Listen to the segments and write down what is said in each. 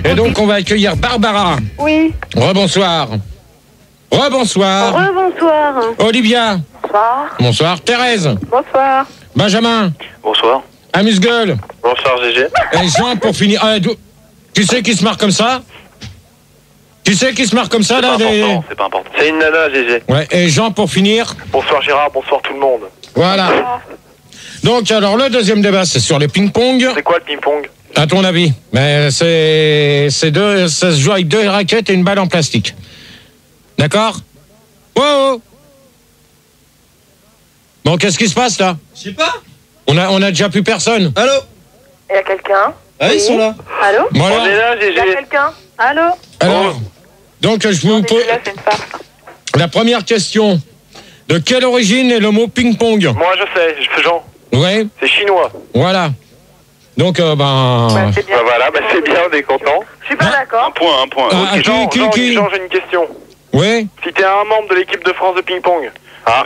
Et donc, on va accueillir Barbara. Oui. Rebonsoir. Rebonsoir. Rebonsoir. Olivia. Bonsoir. Bonsoir. Thérèse. Bonsoir. Benjamin. Bonsoir. Amuse-gueule. Bonsoir GG. Et Jean, pour finir. Tu sais qui se marre comme ça? Tu sais qui se marre comme ça, là? C'est pas important. C'est une nana GG. Ouais, et Jean, pour finir. Bonsoir Gérard, bonsoir tout le monde. Voilà. Donc, alors, le deuxième débat, c'est sur les ping-pong. C'est quoi le ping-pong? À ton avis? Mais ça se joue avec 2 raquettes et une balle en plastique. D'accord? Oh! Bon, qu'est-ce qui se passe, là? Je sais pas. On a déjà plus personne. Allô? Il y a quelqu'un? Ah, oui. Ils sont là. Allô? Bon, alors, On est là Il y a GG. quelqu'un? Allô? alors, donc, je vous pose C'est une farce. la première question. De quelle origine est le mot ping-pong? Moi je sais, Jean. Ouais, C'est chinois. voilà. Donc, C'est bien. Bah voilà, c'est bien, on est content. Je suis pas d'accord. Un point. Ah, Ok, Jean, qui Jean, j'ai une question. ouais. Si t'es un membre de l'équipe de France de ping-pong. Ah,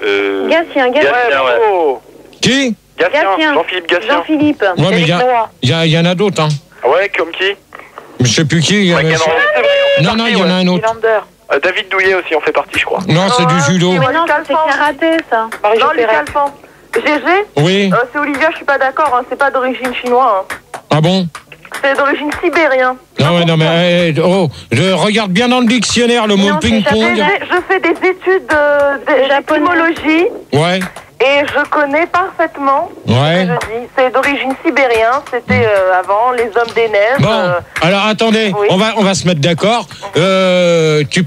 Gatien. Gatien, ouais. Oh. Qui? Gatien. Jean-Philippe Gatien. Jean-Philippe. Ouais, mais il y en a d'autres, hein. Ah ouais, comme qui? Je sais plus qui. Non, il y en a un autre. David Douillet aussi en fait partie, je crois. Non, c'est du judo. Mais non, c'est karaté, ça. Non, Lucas Alphand. GG, Oui. c'est Olivia, je suis pas d'accord, hein, c'est pas d'origine chinoise. Hein. Ah bon? C'est d'origine sibérienne. Ah ouais, non, mais je regarde bien dans le dictionnaire le mot Non, ping-pong. Je fais des études d'étymologie Ouais, et je connais parfaitement ce ouais. que je dis. C'est d'origine sibérienne, c'était avant les hommes des neiges. Bon, alors attendez, oui. on va se mettre d'accord. Tu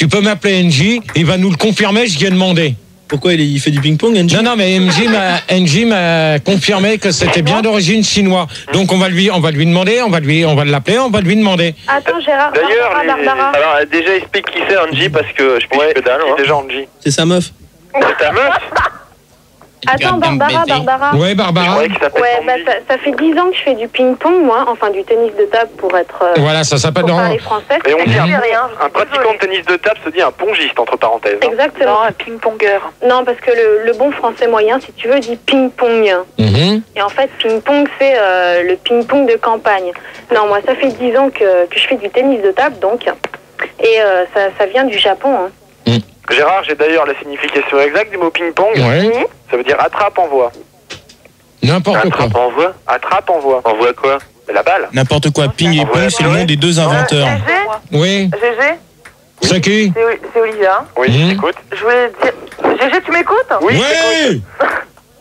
peux m'appeler NJ, il va nous le confirmer, je viens demander. Pourquoi il fait du ping-pong, NJ? Non, mais NJ m'a confirmé que c'était bien d'origine chinoise. Donc on va lui demander, on va l'appeler, on va lui demander. Attends, Gérard, D'ailleurs, Barbara. alors déjà explique qui c'est Angie parce que je piche que dalle. Déjà Angie. C'est sa meuf. C'est ta meuf? Attends, Barbara. Ouais, Je Barbara. croyais qu'il s'appelle Ouais, bah, Sandy. ça fait 10 ans que je fais du ping-pong, moi, enfin du tennis de table pour être. Voilà, ça s'appelle Pour parler français. Et on dit rien. un pratiquant de tennis de table se dit un pongiste entre parenthèses. Exactement. Non, un ping-pongeur. Non, parce que le bon français moyen, si tu veux, dit ping-pong. Mhm. Et en fait, ping-pong, c'est le ping-pong de campagne. Non, moi, ça fait 10 ans que je fais du tennis de table, donc. Et ça vient du Japon. Hein. Gérard, j'ai d'ailleurs la signification exacte du mot ping-pong. Ouais. Ça veut dire attrape, envoie. N'importe quoi. Attrape, envoie. Attrape, envoie. Envoie quoi? La balle. N'importe quoi. Ping et pong, c'est le nom des 2 inventeurs. Oui. GG, C'est qui? c'est Olivia. Oui, Mhm. j'écoute. Je voulais dire... GG, tu m'écoutes? Oui, Oui.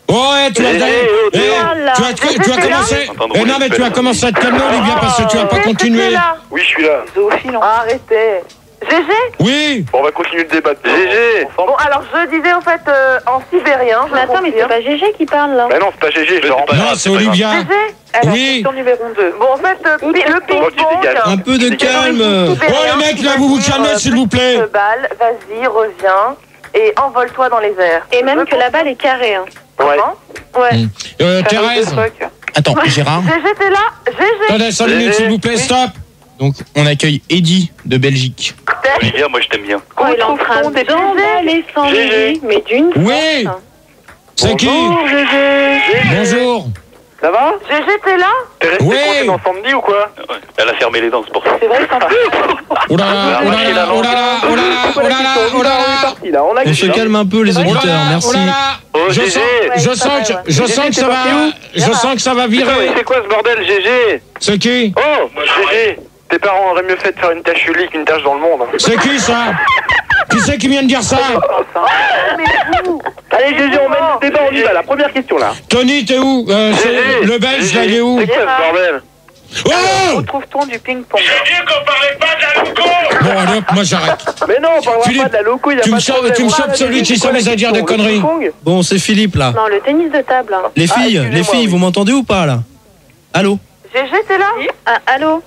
Ouais, tu as commencé. Non, mais tu as commencé à te calmer, Olivia, parce que tu vas pas continuer. Oui, je suis là. Arrêtez. GG? Oui. Bon, on va continuer le débat. GG. Bon, alors je disais en fait en sibérien. Mais attends, mais c'est pas GG qui parle là. Bah non, c'est pas GG, je le rends pas. Non, c'est Olivia. GG? Oui. numéro 2. Bon, en fait, le ping-pong. Un peu de calme. Oh, les mecs, là, vous vous calmez, s'il vous plaît. Balle, vas-y, reviens et envole-toi dans les airs. Et même que la balle est carrée. Hein. Ouais. Ouais. Thérèse. Attends, Gérard. GG, t'es là? GG. Attendez, 5 minutes, s'il vous plaît, stop. Donc, on accueille Eddie de Belgique. Olivia, moi je t'aime bien. Oh, il est en train d'emballer sans GG. mais d'une Oui. force. C'est qui? Bonjour. Ça va? GG, t'es là? T'es resté Oui. coincé dans Sandy ou quoi? Elle a fermé les dents, c'est pour ça. C'est vrai, ça Oh là là, oh là là, oh là là, oh là là, oh là là, oh là là. On se calme un peu, les Oh là auditeurs. là, Merci. oh là là. Oh, Je GG. sens que ça va virer. C'est quoi ce bordel, GG? C'est qui? Oh, GG. Tes parents auraient mieux fait de faire une tache unique qu'une tache dans le monde. C'est qui ça? Qui c'est qui vient de dire ça? Allez, GG, on mène le débat, on y va. La première question là. Tony, t'es où? Le Belge, là, il est où? C'est quoi ce bordel? Oh! Trouve-t-on du ping-pong? Bon, allez hop, moi j'arrête. Mais non, on parlera Philippe, pas de la loco, il y a tu pas me de chopes problème. celui qui s'amuse à dire des conneries. Bon, c'est Philippe, là. Non, le tennis de table. Hein. Les filles, excusez-moi, oui. vous m'entendez ou pas, là? Allô? GG, t'es là? Allô?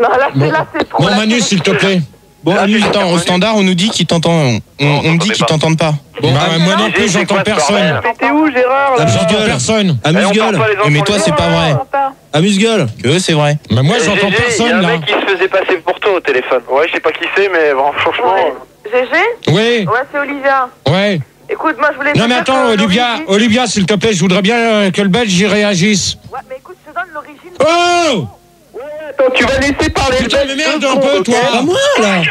Non, là, c'est trop. Bon, Manu, s'il te plaît. Bon, Manu, attends, au standard, on nous dit qu'ils t'entendent. On me dit qu'ils t'entendent pas. Bon, moi non plus, j'entends personne. T'es où, Gérard là? J'entends personne. Amuse-gueule. Mais toi, c'est pas vrai. Amuse-gueule. Que c'est vrai. Mais moi, j'entends GG, il y a personne, un là. mec qui se faisait passer pour toi au téléphone. Ouais, je sais pas qui c'est, mais bon, franchement. GG? Oui, Ouais, c'est Olivia. ouais. Écoute, moi, je voulais... Non, mais attends, Olivia, s'il te plaît, je voudrais bien que le Belge y réagisse. Ouais, mais écoute, je te donne l'origine Oh! Attends, tu vas laisser parler. Putain, mais merde un peu, toi. Pas moi, là.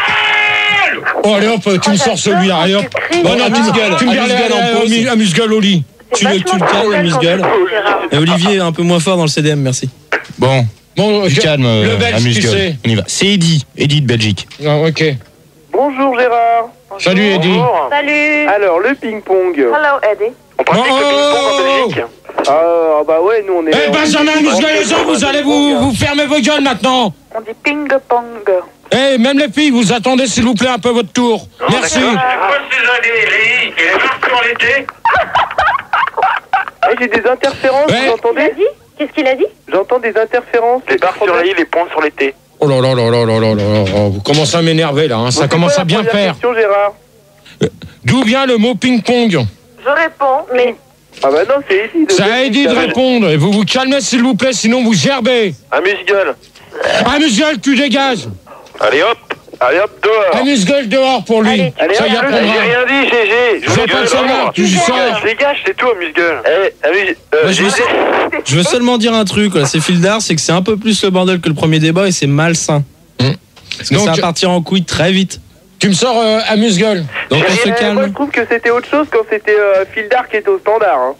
Oh, allez hop, tu me sors celui-là, allez hop. Bon, non, Amuse-gueule. Tu me Amuse-gueule en amuse-gueule au lit. Tu le calmes, Amuse-gueule. Et Olivier, un peu moins fort dans le CDM, merci. Bon, Du calme, le Belge, tu Amuse-gueule. sais. On y va. C'est Eddy de Belgique. Ah, ok. Bonjour Gérard. Salut, Eddy. Salut. Alors, le ping-pong. Hello, Eddie. On pratique le ping-pong en Belgique. Ah, bah ouais, nous on est. Eh, Benjamin, Amuse-gueule, les gens, vous allez vous fermer vos gueules maintenant. On dit ping-pong. Eh, même les filles, vous attendez s'il vous plaît un peu votre tour. Merci. J'ai des interférences, Ouais. vous entendez? Qu'est-ce qu'il a dit? J'entends des interférences. Les barres sur les points sur les T. Oh là là là là là là là là. Vous commencez à m'énerver là, hein. Ça commence à bien faire. Question, Gérard. D'où vient le mot ping-pong? Je réponds, mais... Ah bah non, c'est Eddy. Ça a dit de répondre. Et vous vous calmez s'il vous plaît, sinon vous gerbez. Amuse-gueule. Amuse-gueule, tu dégages. Allez hop, dehors. Amuse-gueule dehors pour lui. Allez, Ça y j'ai apprendra. rien dit, GG. Je vais pas le savoir, tu sors. Dégage, c'est tout, amuse-gueule. Moi, je veux seulement dire un truc, là. C'est Fildar, c'est que c'est un peu plus le bordel que le premier débat et c'est malsain. Parce que Donc, ça va partir en couille très vite. Tu me sors amuse-gueule. Donc on se Moi, je calme. trouve que c'était autre chose quand c'était Fildar qui était au standard. Hein.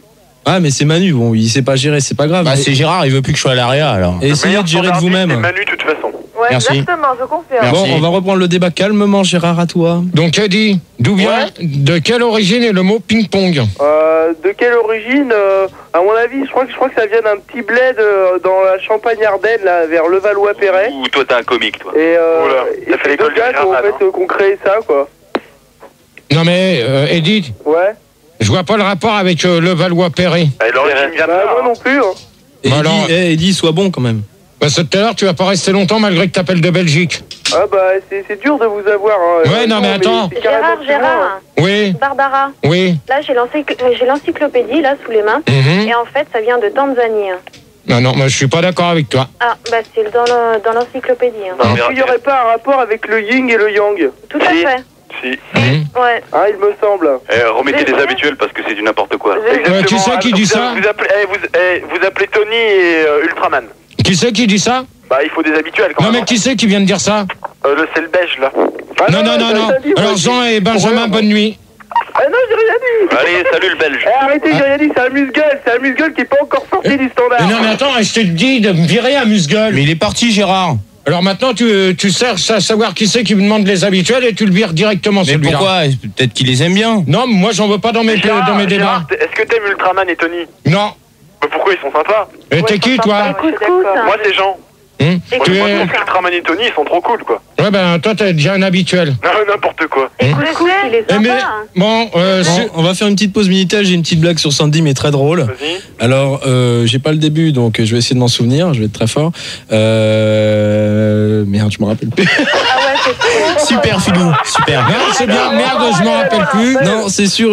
Ah, mais c'est Manu, bon, il sait pas gérer, c'est pas grave. Bah, c'est Gérard, il veut plus que je sois à l'AREA alors. Et essayez de gérer de vous-même. C'est Manu, de toute façon. Ouais, Merci. exactement, je confirme. Merci. Bon, on va reprendre le débat calmement, Gérard, à toi. Donc Eddie, d'où vient, de quelle origine est le mot ping-pong? De quelle origine à mon avis, je crois que ça vient d'un petit bled dans la Champagne-Ardenne, là, vers Levallois-Perret. Ou toi t'es un comique toi. Et t'as fait c'est l'école deux gars du Gérard, qu'on créé ça, quoi. Non mais Eddie, Ouais. je vois pas le rapport avec Levallois-Perret. L'origine vient de là. Moi non plus. Hein. Et Bah alors- Eddy, sois bon quand même. Bah c'est tout à l'heure, tu vas pas rester longtemps malgré que t'appelles de Belgique. Ah bah c'est dur de vous avoir. Hein. Ouais, non, mais attends. c'est carrément plus loin, hein. Gérard, Oui, Barbara. oui. Là, j'ai l'encyclopédie là sous les mains. Mhm. Et en fait, ça vient de Tanzanie. Non, non, moi je suis pas d'accord avec toi. Ah, bah c'est dans l'encyclopédie. Non, Est-ce qu'il n'y aurait pas un rapport avec le yin et le yang? Tout à Si. fait. Si. Mhm. Ouais. Ah, il me semble. Remettez les habituels parce que c'est du n'importe quoi. Ouais, qui c'est qui dit ça? Vous appelez Tony et Ultraman. Qui c'est qui dit ça? Bah il faut des habituels quand Non même. mais qui c'est qui vient de dire ça? C'est le beige là. Ah, Non, non, non, t'as non. rien dit, Alors moi, Jean et Benjamin, bonne nuit. Ah non, j'ai rien dit. Allez, salut le belge. Arrêtez, j'ai rien dit, c'est Amuse-gueule qui est pas encore sorti du standard. Mais non mais attends, je te dis de me virer amuse-gueule. Mais il est parti, Gérard. Alors maintenant tu cherches à savoir qui c'est qui me demande les habituels et tu le vires directement Mais celui-là. pourquoi? Peut-être qu'il les aime bien. Non, mais moi j'en veux pas dans mes débats. Gérard, est-ce que t'aimes Ultraman et Tony? Non. Mais pourquoi ils sont sympas? Et t'es qui toi? Couscous. Moi c'est Jean. Hum Moi Tu je es... trouve qu'Ultraman et Tony ils sont trop cool quoi. Ouais ben toi t'es déjà un habituel. Non, n'importe quoi. Couscous, il est Eh, mais sympa. bon, Bon, on va faire une petite pause militaire. J'ai une petite blague sur Sandy, mais très drôle. Vas-y. Alors, j'ai pas le début, donc je vais essayer de m'en souvenir. Je vais être très fort. Merde, je me rappelle plus. Ah ouais, c'est cool. Super, Philou, super. non, c'est bien, merde, je m'en rappelle plus. Non, c'est sur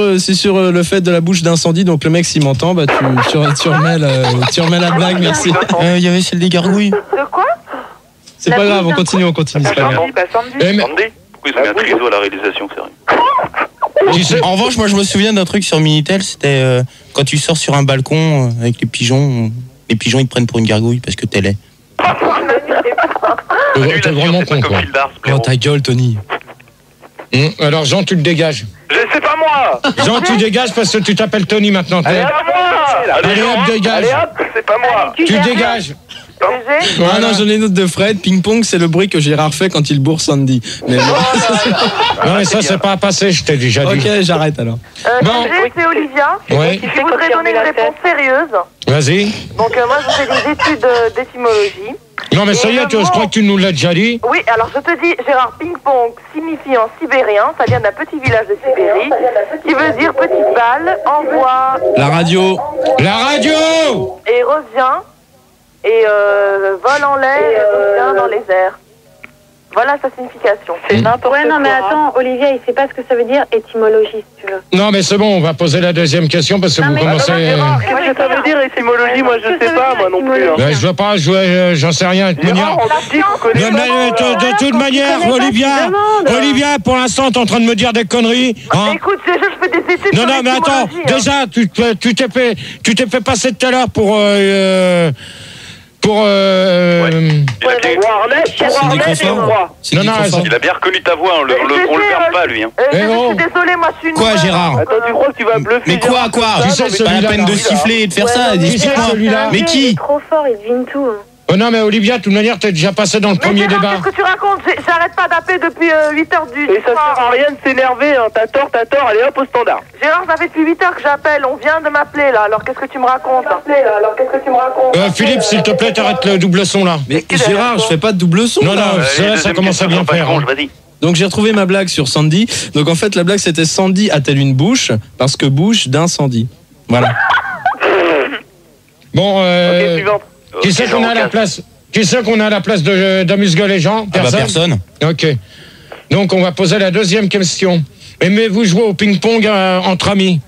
le fait de la bouche d'incendie. Donc le mec, s'il m'entend, bah tu remets la blague. Merci. Il y avait celle des gargouilles. De quoi? C'est pas grave, on continue, c'est pas grave. Eh, mais, Sandy? Pourquoi ils ont mis un triso à la réalisation, sérieux? tu sais, En revanche, moi je me souviens d'un truc sur Minitel, c'était quand tu sors sur un balcon avec les pigeons ils te prennent pour une gargouille parce que t'es laid. t'es vraiment con quoi. Oh ta gueule, Tony. Alors Jean, tu le dégages. C'est pas moi! Jean, tu dégages parce que tu t'appelles Tony maintenant. C'est pas moi! Allez hop, dégage. Allez hop, c'est pas moi! Tu dégages. GG. Ah non, j'en ai une autre de Fred. Ping-pong, c'est le bruit que Gérard fait quand il bourre Sandy. Mais bon. Non mais ça c'est pas passé, je t'ai déjà dit. Ok, j'arrête alors. Bon. GG, c'est Olivia. Ouais. Je voudrais donner une réponse sérieuse. Vas-y. Donc moi, je fais des études d'étymologie. Non mais ça y est, je crois que tu nous l'as déjà dit. Oui, alors je te dis, Gérard, ping-pong signifie en sibérien, ça vient d'un petit village de Sibérie, qui veut dire petite balle, envoie La radio. La radio. et revient, et vole en l'air et revient dans les airs. Voilà sa signification. C'est n'importe quoi. Ouais, non, mais attends, Olivia, il sait pas ce que ça veut dire étymologie, si tu veux. Non mais c'est bon, on va poser la deuxième question parce que Non, vous mais- commencez... Qu'est-ce que ça veut dire étymologie? Moi je sais pas, moi non plus. Hein. Ben, je veux pas jouer, j'en sais rien. De toute manière- Gérard, on a dit qu'on connaît Non, mais, de toute manière, Olivia, pour l'instant, t'es en train de me dire des conneries. Hein. Écoute, je fais des études Non, sur non, mais attends, l'étymologie, hein. déjà, tu t'es fait passer tout à l'heure Pour Il a bien reconnu ta voix, on le perd pas lui. Je suis désolé, moi je suis une Quoi, meuf. Gérard? Attends, tu crois que tu vas bluffer? Mais quoi? Tu sais, C'est pas la peine de siffler et de faire ça. celui-là. Mais qui? Il est trop fort, il devine tout. Oh non, mais Olivia, de toute manière, t'es déjà passé dans le premier Gérard, débat. qu'est-ce que tu racontes? J'arrête pas d'appeler depuis 8h du Et ça soir. sert à rien de s'énerver, hein. T'as tort, allez hop au standard. Gérard, ça fait depuis 8h que j'appelle, on vient de m'appeler là, alors qu'est-ce que tu me racontes? Philippe, s'il te plaît, t'arrêtes le double son là. Mais Gérard, je fais pas de double son. Non, là. non, ça commence à bien faire. Hein. Vas-y. Donc j'ai retrouvé ma blague sur Sandy. Donc en fait la blague c'était Sandy a-t-elle une bouche parce que bouche d'incendie. Voilà. Bon, Ok, suivante. qui c'est qu'on a à la place? Qui c'est qu'on a à la place d'Amuse-Gueule et Jean? Ah bah personne. Ok. Donc on va poser la deuxième question. Aimez-vous jouer au ping-pong entre amis?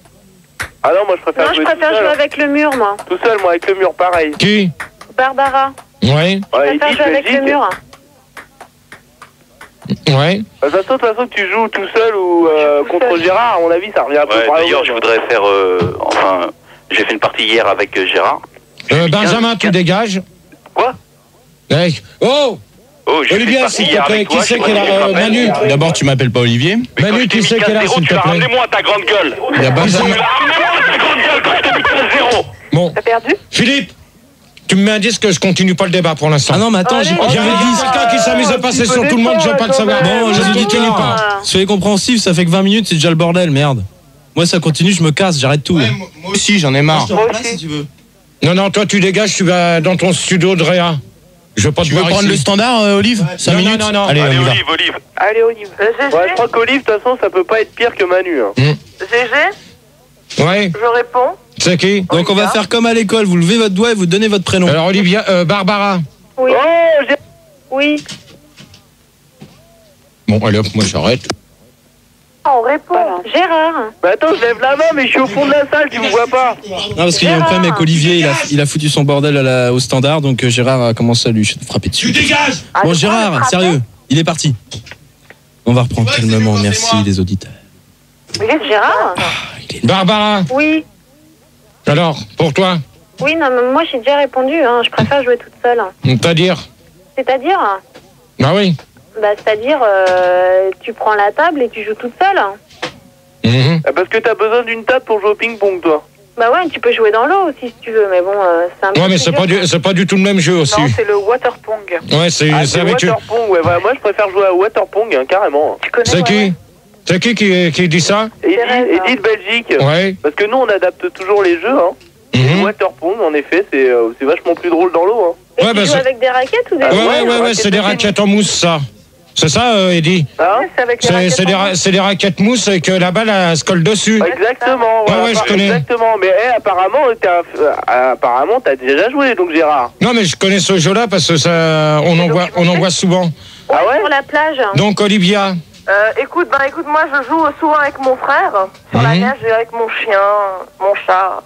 Ah non, moi je préfère Non, je préfère jouer avec le mur, moi. Tout seul, moi, avec le mur, pareil. Qui? Barbara. Ouais. Je préfère jouer avec le mur. Ouais. De toute façon, que tu joues tout seul ou contre Gérard, à mon avis, ça revient un peu Ouais, pareil. d'ailleurs, je voudrais faire. J'ai fait une partie hier avec Gérard. Benjamin, tu dégages. Quoi? Ouais. Oh! Oh, j'ai fait une Olivia, partie s'il te hier plaît, avec qui toi. c'est je qui est sais pas si tu te là? rappelles. Manu. D'abord, tu m'appelles pas Olivier. Mais Manu, quand je qui t'ai c'est mis qui est là, 15-0, s'il te tu l'as plaît? ramené moi ta grande gueule. Il y a Benjamin. Tu l'as ramené moi ta grande gueule quand je t'ai mis 15-0. Bon, T'as perdu? Philippe, tu me mets un disque que je continue pas le débat pour l'instant. Ah non mais attends, j'ai J'avais dit quelqu'un qui s'amuse à passer sur tout le monde, je veux pas le savoir. Bon, les je continue auditeurs, pas. soyez compréhensifs, ça fait que 20 minutes, c'est déjà le bordel, merde. Moi ça continue, je me casse, j'arrête tout. Moi aussi, j'en ai marre. Si tu veux. Non, non, toi tu dégages, tu vas dans ton studio de Réa. Je veux pas te Tu veux voir prendre le ici. standard, Olive? 5 Non, non, minutes. non, non. Allez, on Allez, y va. Olive. Allez, Olive. GG, Ouais, je crois qu'Olive, de toute façon, ça peut pas être pire que Manu. Hein. GG, Ouais, je réponds. c'est qui? Donc on va faire comme à l'école, vous levez votre doigt et vous donnez votre prénom. Alors Olivia, Barbara. Oui. Oh, j'ai... Oui. Bon, allez hop, moi j'arrête. On répond. Gérard. Bah attends, je lève la main, mais je suis au fond de la salle, tu me vois pas. Non parce qu'il y a un problème avec Olivier, il a foutu son bordel au standard, donc Gérard a commencé à lui frapper dessus. Ah, Bon je Gérard, prends le frappé. sérieux, il est parti. On va reprendre calmement, merci les auditeurs. Mais Gérard. Barbara, Oui. alors, pour toi, Oui, non, mais moi j'ai déjà répondu, hein. Je préfère jouer toute seule. c'est-à-dire? C'est-à-dire Bah oui. c'est-à-dire, tu prends la table et tu joues toute seule. Mhm. Parce que t'as besoin d'une table pour jouer au ping-pong, toi. Bah ouais, tu peux jouer dans l'eau aussi si tu veux, mais bon, c'est un peu Ouais, mais plus c'est dur. pas du tout le même jeu aussi. Non, c'est le water pong. Ouais, c'est Ah, c'est avec... Waterpong, ouais, voilà, moi je préfère jouer à Waterpong, hein, carrément. Tu connais C'est qui? C'est qui dit ça? Eddie de Belgique. Ouais. Parce que nous, on adapte toujours les jeux, hein. Et le Mhm. Waterpong, en effet, c'est vachement plus drôle dans l'eau, hein. Et Ouais, tu bah, joues c'est- avec des raquettes ou des... Ouais, c'est des raquettes en mousse, ça. C'est ça, Eddie? Hein c'est avec les raquettes en mousse. C'est des raquettes mousse et que la balle, elle se colle dessus. Exactement, voilà, ouais, je connais. Exactement, mais apparemment, t'as déjà joué, donc Gérard. Non, mais je connais ce jeu-là parce que ça, on en voit souvent. Ah ouais Sur la plage. Donc, Olivia, Écoute, moi je joue souvent avec mon frère, sur la Mhm. neige, et avec mon chien, mon chat,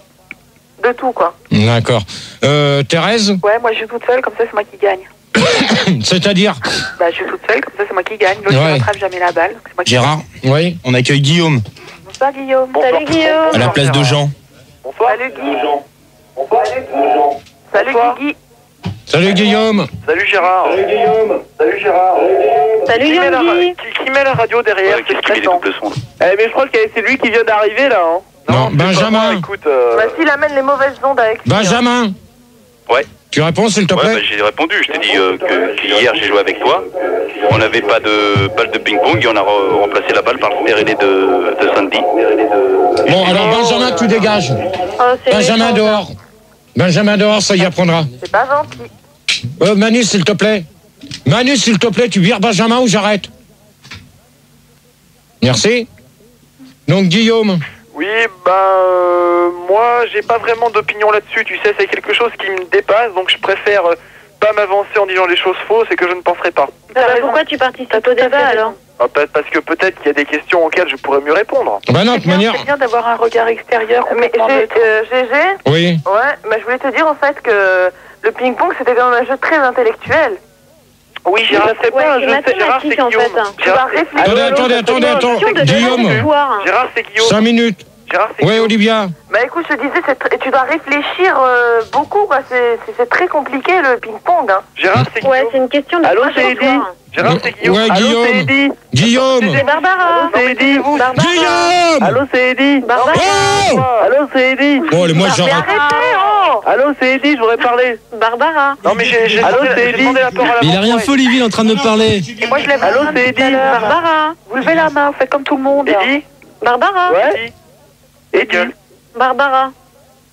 de tout quoi. d'accord. Thérèse, Ouais, moi je joue toute seule, comme ça c'est moi qui gagne. c'est-à-dire? Bah je joue toute seule, comme ça c'est moi qui gagne. L'autre Ouais. ne rattrape jamais la balle, c'est moi qui Gérard, Oui. on accueille Guillaume Bonsoir Guillaume. Bonsoir. Salut Guillaume. à la place de Jean. Bonsoir. Salut Guy. Bonsoir. Salut Bonsoir. Guigui. Salut, Guillaume. Salut Gérard. Salut Guillaume. Salut Gérard. Salut Qui met la ra- Guigui. qui met la radio derrière, Ouais, c'est qu'est-ce qu'il met des stressant. doubles sons Mais je crois que c'est lui qui vient d'arriver là, hein. Non, c'est pas Benjamin. moi, écoute, Bah s'il amène les mauvaises ondes avec lui. Benjamin. Ouais. Tu réponds, s'il te Ouais, plaît? bah, j'ai répondu. Je t'ai dit que hier j'ai joué avec toi. On n'avait pas de balle de ping-pong et on a remplacé la balle par le stéréné de Sandy. Bon, alors, Benjamin, tu dégages. Oh, c'est Benjamin méchant, dehors. Benjamin dehors, ça y apprendra. C'est pas gentil. Manu, s'il te plaît. Manu, s'il te plaît, tu vires Benjamin ou j'arrête? Merci. Donc, Guillaume. Oui, moi, j'ai pas vraiment d'opinion là-dessus, tu sais, c'est quelque chose qui me dépasse, donc je préfère pas m'avancer en disant les choses fausses et que je ne penserai pas. Pourquoi tu participes au débat alors? Parce que peut-être qu'il y a des questions auxquelles je pourrais mieux répondre. Bah non, de toute manière. C'est bien d'avoir un regard extérieur. Mais GG, Oui. ouais, mais je voulais te dire en fait que le ping-pong c'était quand même un jeu très intellectuel. Oui, Gérard, c'est pas un jeu, c'est Gérard, c'est en Guillaume. fait. Tu vas réfléchir. Attendez. Guillaume. Gérard, c'est Guillaume. 5 minutes. Gérard, c'est Ouais, Guillaume. Olivia. Bah écoute, je te disais, tu dois réfléchir beaucoup, quoi. C'est très compliqué le ping-pong. Hein. Gérard, c'est Ouais, Guillaume. c'est une question de Allô, c'est trajectoire. Gérard, c'est Guillaume. Ouais, Allô, c'est Guillaume. Eddy. Guillaume. C'est Barbara. Allô, c'est Eddy. Barbara. Guillaume. Allô, c'est Eddy. Barbara. Oh Allô, c'est Eddy. Bon, allez, moi, Mais j'arrête. arrêtez, oh Allô, c'est Eddy, je voudrais parler. Barbara. Non, mais j'ai Allô, demandé, c'est j'ai Eddy. demandé la parole à Mais il a rien fait, Olivier, il est en train de me parler. Et moi, je lève Allô, la main c'est tout à Eddy. l'heure. Barbara. Vous levez la main, faites comme tout le monde. Eddy. Barbara. Ouais. Eddy. Barbara.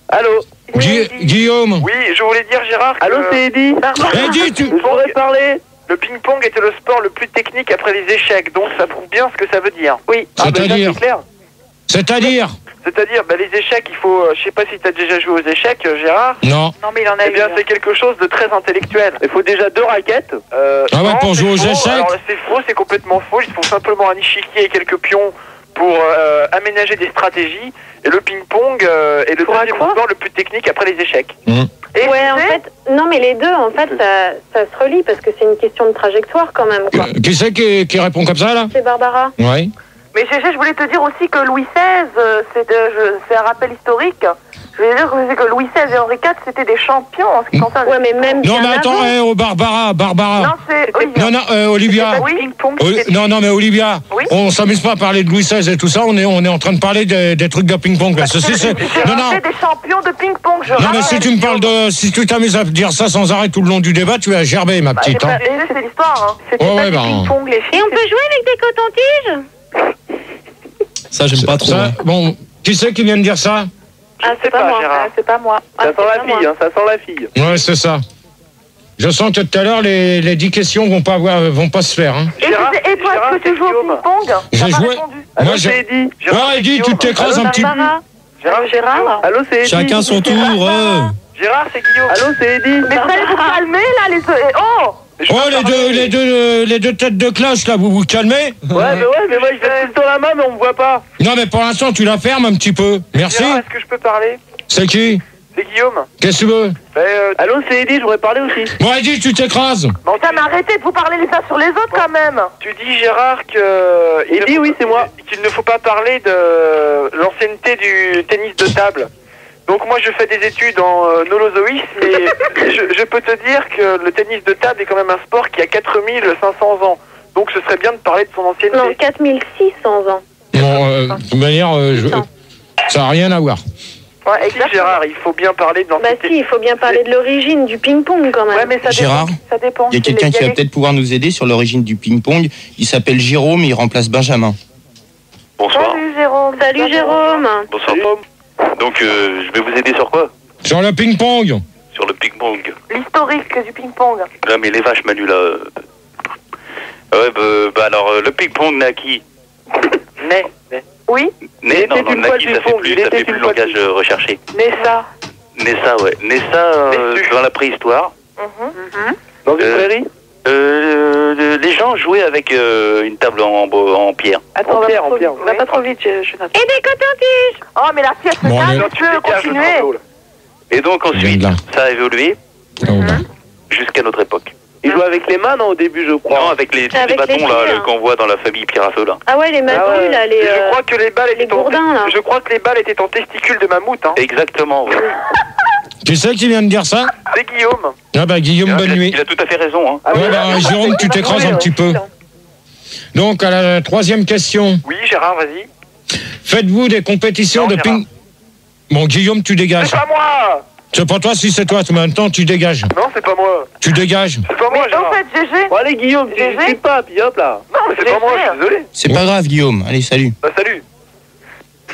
Allô. Guillaume. Oui, je voulais dire, Gérard, que Allô, c'est Eddy. Barbara. Eddy, tu... Je voudrais parler. le ping-pong était le sport le plus technique après les échecs, donc ça prouve bien ce que ça veut dire. Oui. C'est-à-dire c'est clair. C'est-à-dire C'est-à-dire, les échecs, il faut... je sais pas si tu as déjà joué aux échecs, Gérard. Non. Non, mais il en a Eh bien, c'est quelque chose de très intellectuel. Il faut déjà 2 raquettes. Ah ouais, Non, pour c'est jouer aux faux. échecs. Alors là, c'est faux, c'est complètement faux. Il faut simplement un échiquier et quelques pions pour aménager des stratégies. Et le ping-pong est le deuxième sport le plus technique après les échecs. Et ouais, en fait, non, mais les deux, en fait, ça se relie parce que c'est une question de trajectoire quand même, quoi. Qui c'est qui répond comme ça, là? C'est Barbara. Ouais. Mais Gégé, je voulais te dire aussi que Louis XVI, c'est un rappel historique. Je voulais dire que Louis XVI et Henri IV, c'était des champions en ce qui concerne. Ouais, mais même. Non, mais attends, oh, Barbara. Non, c'est Olivia. Non, Olivia. Non, mais Olivia, on s'amuse pas à parler de Louis XVI et tout ça, on est en train de parler des trucs de ping-pong, là. Ceci, c'est... Non. C'est des champions de ping-pong, je Non, mais si tu me parles de... Si tu t'amuses à dire ça sans arrêt tout le long du débat, tu vas gerber, ma petite, hein. C'est l'histoire, hein. C'était pas du ping-pong, les filles. Et on peut jouer avec des cotons-tiges? Ça, j'aime pas trop. Ça, bon, qui c'est qui vient de dire ça? Ah, c'est pas moi. C'est pas moi. Ça sent la fille, hein, ça sent la fille. Ouais, c'est ça. Je sens que tout à l'heure, les 10 questions vont pas se faire, hein. Et toi, est-ce que tu joues au ping-pong? J'ai joué... Allô, c'est Eddy. Ouais, Eddy, tu t'écrases un petit peu. Gérard. Allô, c'est Eddy. Chacun son tour. Gérard, c'est Guillaume. Allô, c'est Eddy. Mais fallait vous calmer, là, les... Oh! Oh, les deux têtes de clash, là, vous vous calmez? Ouais, mais moi, je fais tout le temps la main, mais on me voit pas. Non, mais pour l'instant, tu la fermes un petit peu. Merci. Gérard, est-ce que je peux parler? C'est qui? C'est Guillaume. Qu'est-ce que tu veux? Allô, c'est Eddy, je voudrais parler aussi. Bon, Eddy, tu t'écrases. Non, mais arrêtez de vous parler les uns sur les autres, quand même. Tu dis, Gérard, que... Eddy, oui, c'est moi. Qu'il ne faut pas parler de l'ancienneté du tennis de table. Donc moi je fais des études en holozoïsme et je peux te dire que le tennis de table est quand même un sport qui a 4500 ans. Donc ce serait bien de parler de son ancienneté. Non, 4600 ans. Bon, de toute manière, ça n'a rien à voir. Ouais, Si, Gérard, il faut bien parler de l'ancienneté. Bah si, il faut bien parler de l'origine du ping-pong quand même. Ouais, mais ça Gérard, dépend. Ça dépend. il y a quelqu'un qui va peut-être pouvoir nous aider sur l'origine du ping-pong. Il s'appelle Jérôme et il remplace Benjamin. Bonsoir. Salut Jérôme. Salut Jérôme. Bonsoir. Donc, je vais vous aider sur quoi? Sur le ping-pong. Sur le ping-pong. L'historique du ping-pong. Là, mais les vaches, Manu, là. Ouais, alors, le ping-pong naît à qui? Né. Oui. Né, non, naquit, ça fait plus langage recherché. Nessa. Nessa, ouais. Nessa, dans la préhistoire. Dans une prairie? Les gens jouaient avec une table en pierre. Attends, en pierre. Va pas trop vite, je note. Et des cotons-tiges. Oh, mais la pièce, Bon, tu peux continuer. Et donc ensuite, ça a évolué ben. jusqu'à notre époque. Ils jouent avec les mains, non, au début, je crois. Non, avec les Avec bâtons les là, filles, hein. qu'on voit dans la famille pierre à feu là. Ah ouais, les madouilles, là, les... Je crois que les balles étaient gourdins, là. Je crois que les balles étaient en testicules de mammouth. Hein. Exactement. Ouais. Qui c'est qui vient de dire ça? C'est Guillaume. Ah bah Guillaume, bonne nuit. Il a tout à fait raison. Hein. Ouais, bah Jérôme, tu t'écrases un petit peu. Donc, à la 3e question. Oui, Gérard, vas-y. Faites-vous des compétitions de ping... Bon, Guillaume, tu dégages. C'est pas moi. C'est pas toi, si c'est toi, mais en même temps, tu dégages. Non, c'est pas moi. Tu dégages. C'est pas moi, Gérard. En fait, GG... Bon, allez, Guillaume, tu sais pas, puis hop là. Non, mais c'est pas moi, je suis désolé. C'est pas grave, Guillaume. Allez, salut. Bah, salut.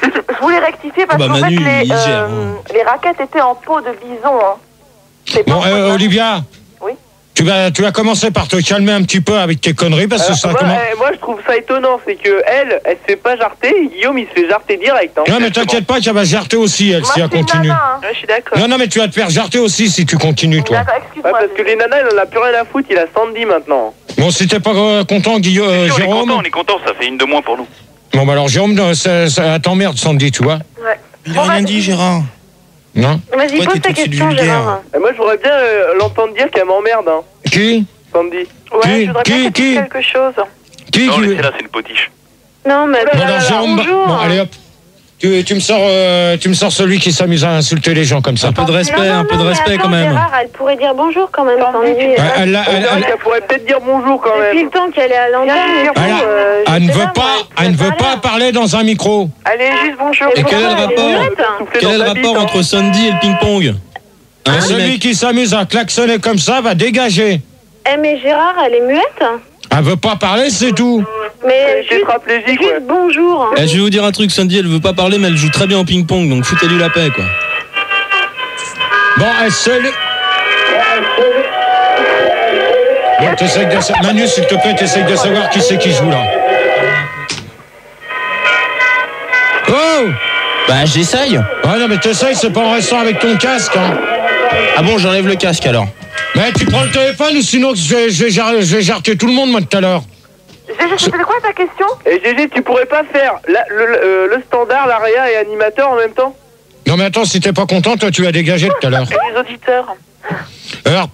Je voulais rectifier parce Bah, qu'en fait, Manu, il gère, les raquettes étaient en peau de bison. Hein. C'est pas Bon, en peau de- Olivia. Oui. Tu vas commencer par te calmer un petit peu avec tes conneries, parce que ça commence... Moi, je trouve ça étonnant, c'est que elle se fait pas jarter, et Guillaume, il se fait jarter direct. Hein. Non, mais t'inquiète pas qu'elle va jarter aussi, elle, Moi, si elle je suis une continue. nana, hein. Ouais, je suis d'accord. Non, mais tu vas te faire jarter aussi si tu continues, toi. D'accord, Ouais, excuse-moi. parce que les nanas, elle en a plus rien à foutre, il a Sandy maintenant. Bon, si t'es pas content, Si, Jérôme... on est content, ça fait une de moins pour nous. Bon, bah alors, Jérôme, ça t'emmerde, Sandy, tu vois. Ouais. Il a rien dit, Gérard. Non? Vas-y, Ouais, pose t'es ta tout de suite question, vulgaire. Gérard. Et moi, je voudrais bien l'entendre dire qu'elle m'emmerde, hein, Qui? Sandy. Ouais, je voudrais bien que tu dises quelque chose. Qui Non, qui... laissez là, c'est une potiche. Non, mais... Bon, alors, Jérôme... bonjour. Bon, allez, hop. tu me sors celui qui s'amuse à insulter les gens comme ça. Un peu de respect, quand même. Gérard, elle pourrait dire bonjour quand même. Elle pourrait peut-être dire bonjour quand même. Depuis le temps qu'elle est à l'antenne. Elle ne veut pas parler dans un micro. Allez, juste bonjour. Et quel est le rapport entre Sandy et le ping-pong? Celui qui s'amuse à klaxonner comme ça va dégager. Mais Gérard, elle est muette. Elle veut pas parler, c'est tout. Mais juste bonjour. Je vais vous dire un truc, Sandy, elle veut pas parler, mais elle joue très bien au ping-pong, donc foutez-lui la paix, quoi. Bon, bon, Manu, s'il te plaît, t'essayes de savoir qui c'est qui joue là. Oh! Bah, j'essaye. Ah non, mais t'essayes, c'est pas en restant avec ton casque, hein. Ah bon, j'enlève le casque alors. Mais tu prends le téléphone ou sinon je vais jarter tout le monde, moi, tout à l'heure. Gégé, c'était quoi ta question? Et Gégé, tu pourrais pas faire le standard, l'aria et animateur en même temps? Non mais attends, si t'es pas content, toi tu vas dégager tout à l'heure. Et les auditeurs. Alors,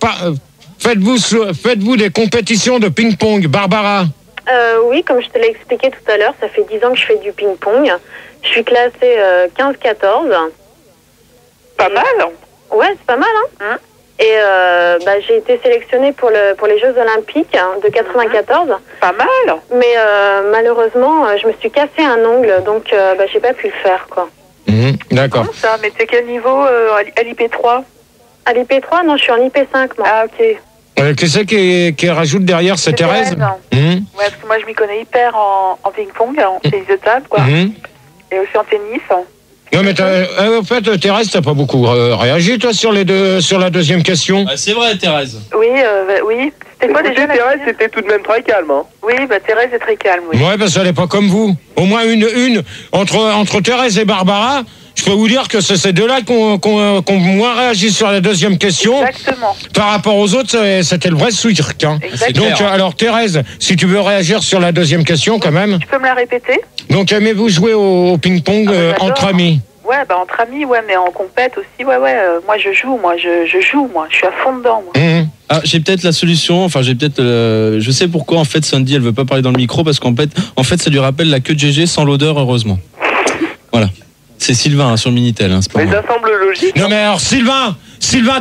faites-vous des compétitions de ping-pong, Barbara? Oui, comme je te l'ai expliqué tout à l'heure, ça fait 10 ans que je fais du ping-pong. Je suis classée 15-14. Pas mal. Ouais, c'est pas mal, hein. Et j'ai été sélectionnée pour les Jeux Olympiques de 94. Pas mal. Mais malheureusement, je me suis cassé un ongle, donc j'ai pas pu le faire, quoi. D'accord. Ça, mais c'est quel niveau à l'IP3? À l'IP3, non, je suis en IP5, moi. Ah, ok. Qui c'est qui rajoute derrière, c'est Thérèse? Ouais, parce que moi je m'y connais hyper en ping-pong, en tennis de table, quoi. Et aussi en tennis. Non mais en fait, Thérèse, t'as pas beaucoup réagi toi sur la deuxième question. Ah, c'est vrai, Thérèse. Oui, oui. C'était quoi déjà? Thérèse, c'était tout de même très calme, hein. Oui, Thérèse est très calme, oui. Ouais, parce qu'elle est pas comme vous. Au moins une entre Thérèse et Barbara. Je peux vous dire que c'est ces deux-là qui ont moins réagi sur la deuxième question. Exactement. Par rapport aux autres, c'était le vrai cirque. Hein. Donc, alors Thérèse, si tu veux réagir sur la deuxième question, quand même. Tu peux me la répéter? Donc, aimez-vous jouer au ping-pong entre amis? Ouais, entre amis, ouais, mais en compète aussi, ouais. Moi, je joue, je suis à fond dedans, moi. Ah, j'ai peut-être la solution, je sais pourquoi en fait Sandy elle veut pas parler dans le micro, parce qu'en fait ça lui rappelle la queue de GG sans l'odeur, heureusement. Voilà. C'est Sylvain sur le Minitel, c'est pas mais moi. ça semble logique. Non mais alors Sylvain,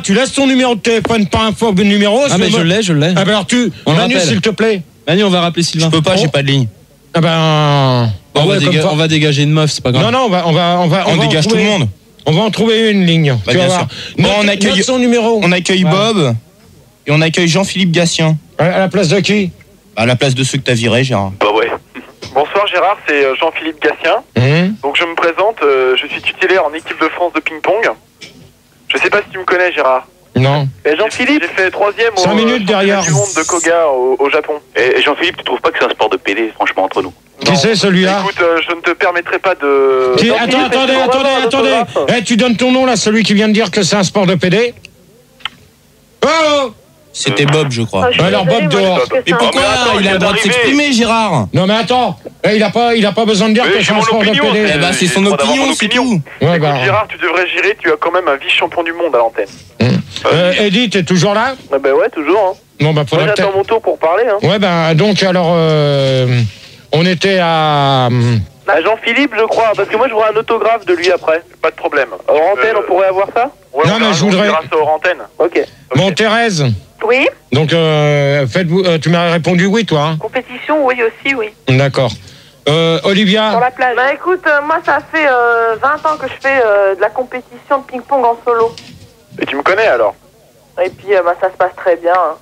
tu laisses ton numéro de téléphone, pas un faux numéro. Ah mais je l'ai. Ah ben alors Manu, s'il te plaît. Manu, on va rappeler Sylvain. Je peux pas, j'ai pas de ligne. Ah ben... on va dégager une meuf, c'est pas grave. Non, on dégage tout le monde. On va en trouver une ligne. Bah, bien sûr. Bon, note son numéro. On accueille Bob et on accueille Jean-Philippe Gatien. À la place de qui? À la place de ceux que t'as virés, Gérard. Bah ouais. Bonsoir Gérard, c'est Jean-Philippe Gatien. Donc je me présente, je suis titulaire en équipe de France de ping-pong. Je sais pas si tu me connais Gérard. Non. Et Jean-Philippe, j'ai fait 3e au 5 minutes derrière du monde de Koga au Japon. Et Jean-Philippe, tu trouves pas que c'est un sport de PD, franchement, entre nous? Qui c'est celui-là? Écoute, je ne te permettrai pas de... Attendez. Tu donnes ton nom là, celui qui vient de dire que c'est un sport de PD? Oh! C'était Bob, je crois. Alors Bob dehors. Et pourquoi il a le droit de s'exprimer, Gérard? Non mais attends, il a pas besoin de dire que c'est un sport de PD. Eh ben c'est son opinion, c'est tout. Ouais, Écoute, Gérard, tu devrais gérer, tu as quand même un vice-champion du monde à l'antenne. Eddie, t'es toujours là? bah ouais, toujours, hein. Bon bah Moi, j'attends mon tour pour parler, hein. Ouais bah donc alors on était à... Jean-Philippe, je crois, parce que moi je voudrais un autographe de lui après. Pas de problème. Hors antenne, on pourrait avoir ça? Ouais, non mais je voudrais... hors antenne. Ok. Bon Thérèse. Oui. Donc tu m'as répondu oui toi, hein? Compétition, oui aussi, oui. D'accord. Olivia. Sur la plage. Bah écoute, moi ça fait 20 ans que je fais de la compétition de ping-pong en solo. Et tu me connais alors? Et puis ça se passe très bien. Hein.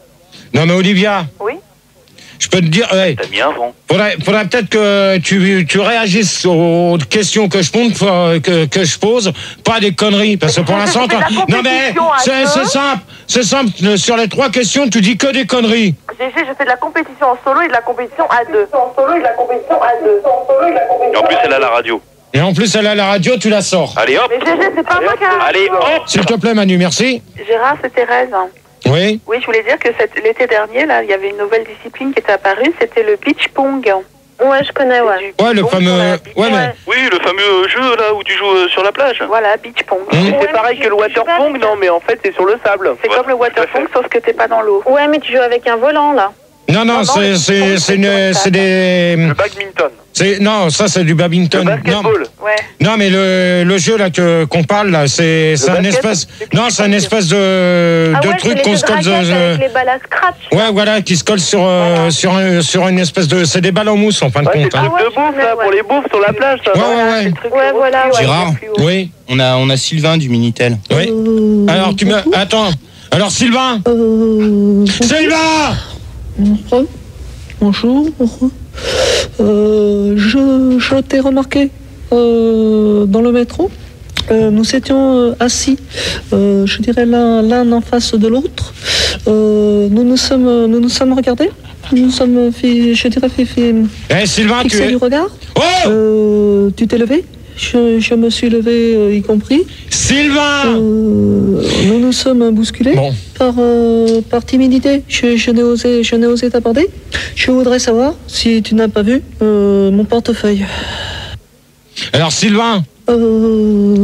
Non mais Olivia. Oui. Je peux te dire, T'as mis un vent. Faudrait peut-être que tu réagisses aux questions que je pose, pas des conneries, parce que pour l'instant, non mais c'est simple. Sur les 3 questions, tu dis que des conneries. Gégé, je fais de la compétition en solo et de la compétition à 2. Et en plus, elle a la radio. Et en plus, elle a la radio, tu la sors. Allez hop. Mais Gégé, c'est pas moi qui a... Allez hop. S'il te plaît, Manu, merci. Gérard, c'est Thérèse. Oui. Oui, je voulais dire que l'été dernier, là, il y avait une nouvelle discipline qui était apparue, c'était le beach pong. Ouais, je connais, ouais. Ouais, le fameux... Ouais, mais... Oui, le fameux jeu là où tu joues sur la plage. Voilà, beach pong. C'est pareil que le water pong, non, mais en fait c'est sur le sable. C'est comme le water pong, sauf que t'es pas dans l'eau. Ouais, mais tu joues avec un volant, là. Non, c'est des... Le badminton. Non, ça c'est du badminton. Le basketball. Ouais. Non, mais le jeu là qu'on parle là, c'est un espèce. Non, c'est un espèce de truc qu'on se colle. Avec les balles à scratch. Ouais, voilà, qui se colle sur une espèce de. C'est des balles en mousse en fin de Ouais, c'est compte. le truc de bouffe là, pour les bouffes sur la plage, ça. Ouais. Ouais, voilà. Ouais. Gérard, Oui. on a Sylvain du Minitel. Oui. Alors tu me. Attends. Alors Sylvain. Sylvain. Bonjour. Je t'ai remarqué dans le métro. Nous étions assis, je dirais l'un en face de l'autre. Nous nous sommes regardés. Nous nous sommes fait, je dirais Eh Sylvain, fixé du regard. Oh. Tu t'es levé. Je me suis levé, y compris. Sylvain. Nous nous sommes bousculés par timidité. Je n'ai osé t'aborder. Je voudrais savoir si tu n'as pas vu mon portefeuille. Alors Sylvain. Tu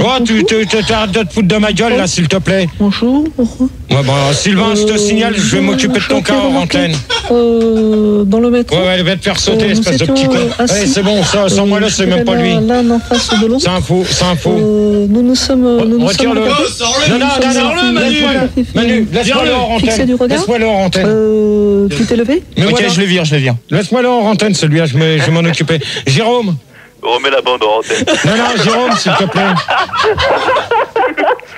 arrêtes de te foutre de ma gueule là, s'il te plaît. Bonjour. Ouais, bon, Sylvain, je te signale, je vais m'occuper de ton cas en antenne. Dans le métro. Ouais, elle va te faire sauter, espèce de petit con. Allez, c'est bon, ça, sans moi là, c'est même pas lui. L'un en face de l'autre. C'est un faux. Nous nous sommes. Retire-le. Non, Manu, laisse-moi-le en antenne. Laisse-moi-le en antenne. Tu t'es levé? Ok, je le vire. Laisse-moi-le en antenne, celui-là, je vais m'en occuper. Jérôme. Remets la bande en antenne. Non, Jérôme, s'il te plaît.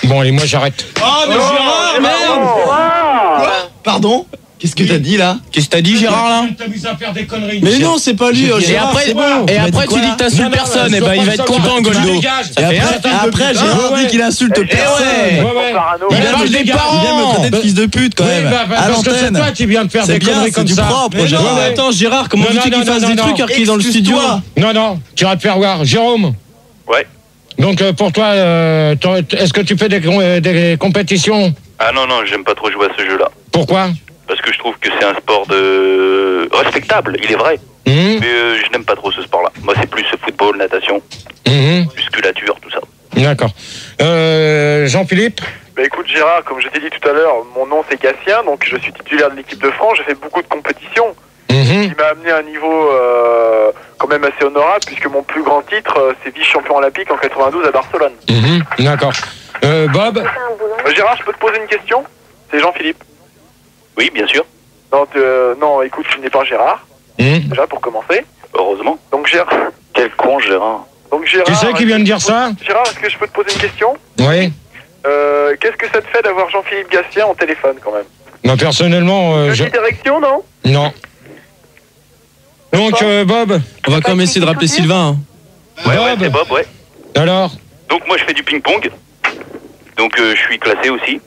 Bon, allez, moi j'arrête. Oh, mais Gérard, merde. Quoi? Pardon? Qu'est-ce que t'as dit là? Qu'est-ce que t'as dit, Gérard, là? T'amuses à faire des conneries. Mais non, c'est pas lui. Gérard, c'est bon. Et après, tu dis que t'insultes personne. Et ben, il va être content, Goldo. Et après, Gérard dit qu'il insulte personne. Il Il vient de me traiter de fils de pute quand même. Parce que c'est toi qui viens de faire des conneries comme ça. Mais non, mais attends, Gérard, comment veux-tu qu'il fasse des trucs alors qu'il est dans le studio? Non, tu vas te faire voir. Jérôme. Ouais. Donc pour toi, est-ce que tu fais des compétitions? Ah non, j'aime pas trop jouer à ce jeu-là. Pourquoi? Parce que je trouve que c'est un sport respectable, il est vrai. Mais je n'aime pas trop ce sport-là. Moi, c'est plus football, natation, musculature, tout ça. D'accord. Jean-Philippe? Bah écoute Gérard, comme je t'ai dit tout à l'heure, mon nom c'est Gatien, donc je suis titulaire de l'équipe de France, j'ai fait beaucoup de compétitions, qui m'a amené à un niveau quand même assez honorable, puisque mon plus grand titre, c'est vice-champion olympique en 92 à Barcelone. D'accord. Bob? Gérard, je peux te poser une question? C'est Jean-Philippe. Oui, bien sûr. Non, écoute, tu n'es pas Gérard, déjà pour commencer. Heureusement. Donc Gérard... Quel con, Gérard. Donc Gérard... Tu sais qui vient de dire ça? Gérard, est-ce que je peux te poser une question? Oui. Qu'est-ce que ça te fait d'avoir Jean-Philippe Gatien au téléphone quand même? Moi personnellement... Petite érection, non? Non. Donc Bob? On va quand même essayer de rappeler Sylvain. Ouais, c'est Bob, ouais. Alors? Donc moi, je fais du ping-pong. Donc je suis classé aussi.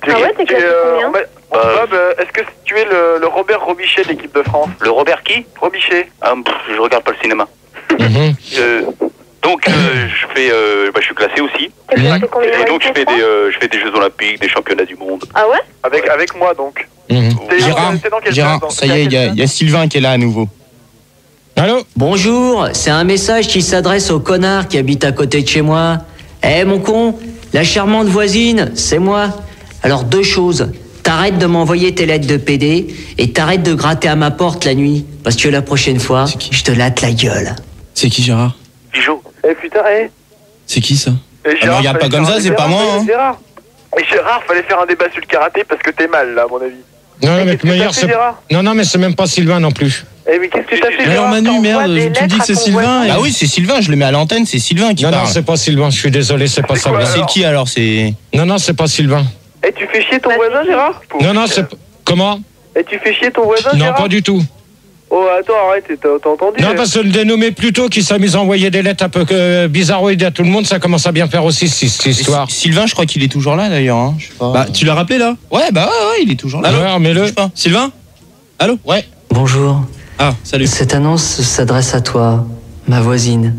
Ah ouais, t'es classé combien? Bob, est-ce que tu es le Robert Robichet de l'équipe de France? Le Robert qui? Robichet. Je regarde pas le cinéma. Donc je suis classé aussi. Et donc je fais des Jeux Olympiques, des championnats du monde. Ah ouais? Avec moi donc. Gérard, ça y est, il y a Sylvain qui est là à nouveau. Allô? Bonjour, c'est un message qui s'adresse au connard qui habite à côté de chez moi. Eh mon con, la charmante voisine, c'est moi. Alors 2 choses. T'arrêtes de m'envoyer tes lettres de PD et t'arrêtes de gratter à ma porte la nuit. Parce que la prochaine fois, je te latte la gueule. C'est qui, Gérard? Pigeot. Eh putain, C'est qui ça? Alors, regarde pas comme ça, c'est pas moi, hein. Gérard, fallait faire un débat sur le karaté parce que t'es mal là, à mon avis. Non, mais de manière, c'est... Non, mais c'est même pas Sylvain non plus. Eh mais qu'est-ce que t'as fait? Alors Manu, merde, tu me dis que c'est Sylvain. Ah oui, c'est Sylvain, je le mets à l'antenne, c'est Sylvain qui parle. Non, c'est pas Sylvain, je suis désolé, c'est pas ça. C'est qui alors? C'est... Non, c'est pas Sylvain. Eh, tu fais chier ton voisin, Gérard? Non, c'est... Comment? Et tu fais chier ton voisin, Non, Gérard? pas du tout. Oh, attends, arrête, t'as entendu? Non, parce que le dénommé Pluto qui s'amuse à envoyer des lettres un peu bizarroïdes à tout le monde, ça commence à bien faire aussi cette histoire. Sylvain, je crois qu'il est toujours là d'ailleurs. Hein. Je sais pas. Bah, tu l'as rappelé là? Ouais, il est toujours là. Alors, mets-le. Sylvain? Allô? Ouais. Bonjour. Ah, salut. Cette annonce s'adresse à toi, ma voisine.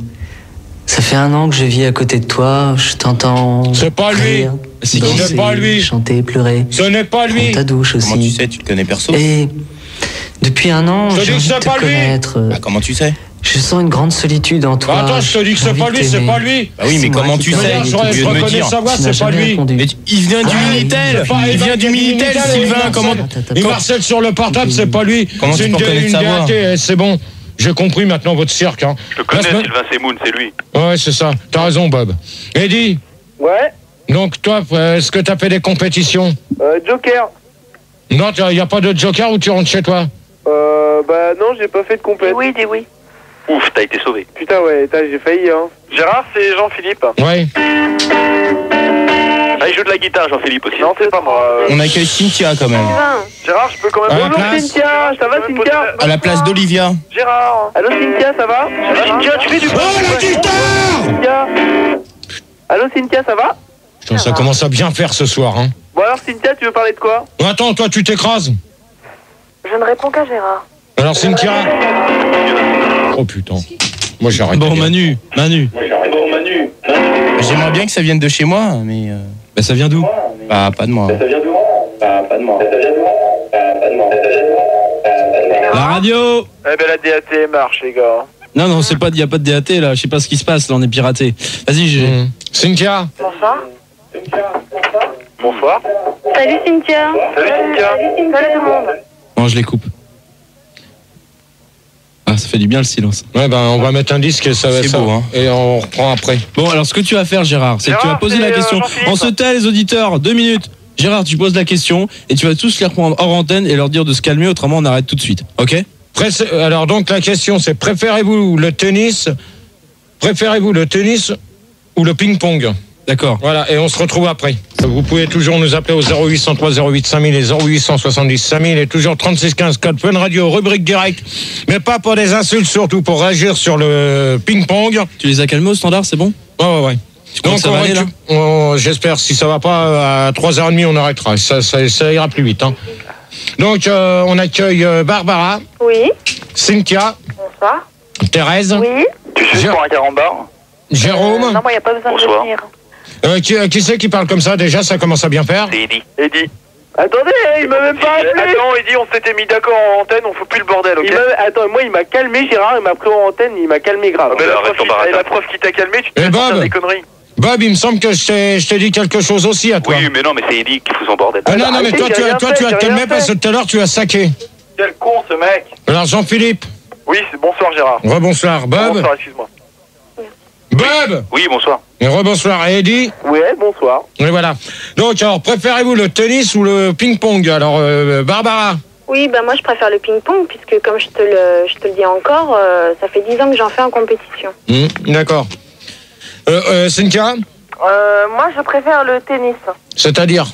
Ça fait 1 an que je vis à côté de toi, je t'entends... C'est pas lui. rire, C'est danser, pas lui. chanter, pleurer. Ce n'est pas lui. Prendre ta douche aussi. Comment tu sais? Tu le connais perso? Et depuis 1 an, Je te j'ai dis que envie de c'est te pas lui. connaître. Bah, comment tu sais? Je sens une grande solitude en toi. Attends, je te dis que c'est pas lui, c'est pas lui. Bah oui, mais comment tu sais? Je Tu veux me reconnais dire? sa voix, Tu n'as c'est pas jamais lui. répondu. Mais il vient du Minitel. Il vient du Minitel, Sylvain. Comment Il harcèle sur le portable, c'est pas lui. Comment C'est tu peux reconnaître sa voix? c'est bon. J'ai compris maintenant votre cirque. Hein. Je le connais, Sylvain Semoun, c'est lui. Ouais, c'est ça. T'as raison, Bob. Eddie. Ouais. Donc toi, est-ce que t'as fait des compétitions? Joker. Non, il n'y a pas de Joker ou tu rentres chez toi? Bah non, j'ai pas fait de compétition. Oui, dis oui. Ouf, t'as été sauvé. Putain, ouais, j'ai failli, hein. Gérard, c'est Jean-Philippe. Ouais. Ah, il joue de la guitare, Jean-Philippe aussi. Non, c'est pas moi. On accueille Cynthia quand même. Gérard, je peux quand même... Bonjour Cynthia, ça va Cynthia? À la place d'Olivia. Gérard. Allô Cynthia, ça va? Cynthia, tu fais du... Oh, la guitare! Cynthia. Allô Cynthia, ça va? Putain, ça commence à bien faire ce soir, hein. Bon alors Cynthia, tu veux parler de quoi? Attends, toi, tu t'écrases. Je ne réponds qu'à Gérard. Alors, Cynthia. Oh putain. Moi, j'arrête. Bon, Manu. J'aimerais bien que ça vienne de chez moi, mais... Bah, ça vient d'où? Bah, pas de moi. La radio. Eh ben la DAT marche, les gars. Non, c'est pas, y a pas de DAT là. Je sais pas ce qui se passe là. On est piraté. Vas-y, Cynthia. Bonsoir. Bonsoir. Salut Cynthia. Salut Cynthia. Salut tout le monde. Non, je les coupe. Ah, ça fait du bien le silence. Ouais, ben, on va mettre un disque et ça va être C'est beau, hein. Et on reprend après. Bon, alors ce que tu vas faire, Gérard, c'est que tu vas Gérard, poser la c'est, question. Jean-Philippe. On se tait, les auditeurs. 2 minutes. Gérard, tu poses la question et tu vas tous les reprendre hors antenne et leur dire de se calmer, autrement on arrête tout de suite. Ok? Alors donc la question c'est préférez-vous le tennis ou le ping-pong? D'accord. Voilà, et on se retrouve après. Vous pouvez toujours nous appeler au 0803 08 5000 et 0870 5000 et toujours 36 15 code Fun Radio, rubrique direct, mais pas pour des insultes, surtout pour réagir sur le ping-pong. Tu les as calmés au standard, c'est bon? Ouais. Donc ça va aller, là? J'espère, si ça va pas, à 3h30 on arrêtera, ça ira plus vite. Hein. Donc on accueille Barbara, Oui. Cynthia, Bonsoir. Thérèse, Oui. Tu sais pour un carambar? Jérôme. Non, moi, il n'y a pas besoin Bonsoir. de venir. Qui c'est qui parle comme ça déjà? Ça commence à bien faire. C'est Eddie. Eddie. Attendez, il m'a même pas appelé. Attends, Eddie, on s'était mis d'accord en antenne, on fout plus le bordel, ok? Attends, moi il m'a calmé Gérard, il m'a pris en antenne, il m'a calmé grave. Ah, ben, Arrête ton baratin. la preuve qui t'a calmé, tu te Eh, fais sortir Bob. des conneries. Bob, il me semble que je t'ai dit quelque chose aussi à toi. Oui, mais non, mais c'est Eddie qui fout son bordel. Ah non, mais arrêtez, toi, j'ai rien tu fait, as j'ai calmé rien parce que fait. tout à l'heure tu as saqué. Quel con, ce mec. Alors Jean-Philippe, Oui, c'est bonsoir, Gérard. rebonsoir. Bob, Bonsoir, excuse-moi. Bob, Oui, bonsoir. et rebonsoir. Et Eddie, Ouais, bonsoir. et voilà. Donc, alors, préférez-vous le tennis ou le ping-pong? Alors, Barbara. Oui, bah moi je préfère le ping-pong puisque comme je te le dis encore, ça fait 10 ans que j'en fais en compétition. D'accord. Cynthia, Moi je préfère le tennis. c'est-à-dire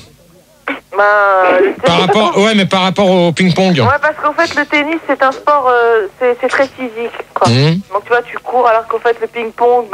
par rapport, ouais, mais par rapport au ping-pong. Ouais, parce qu'en fait le tennis c'est un sport, c'est très physique, quoi. Mhm. Donc tu vois, tu cours alors qu'en fait le ping-pong,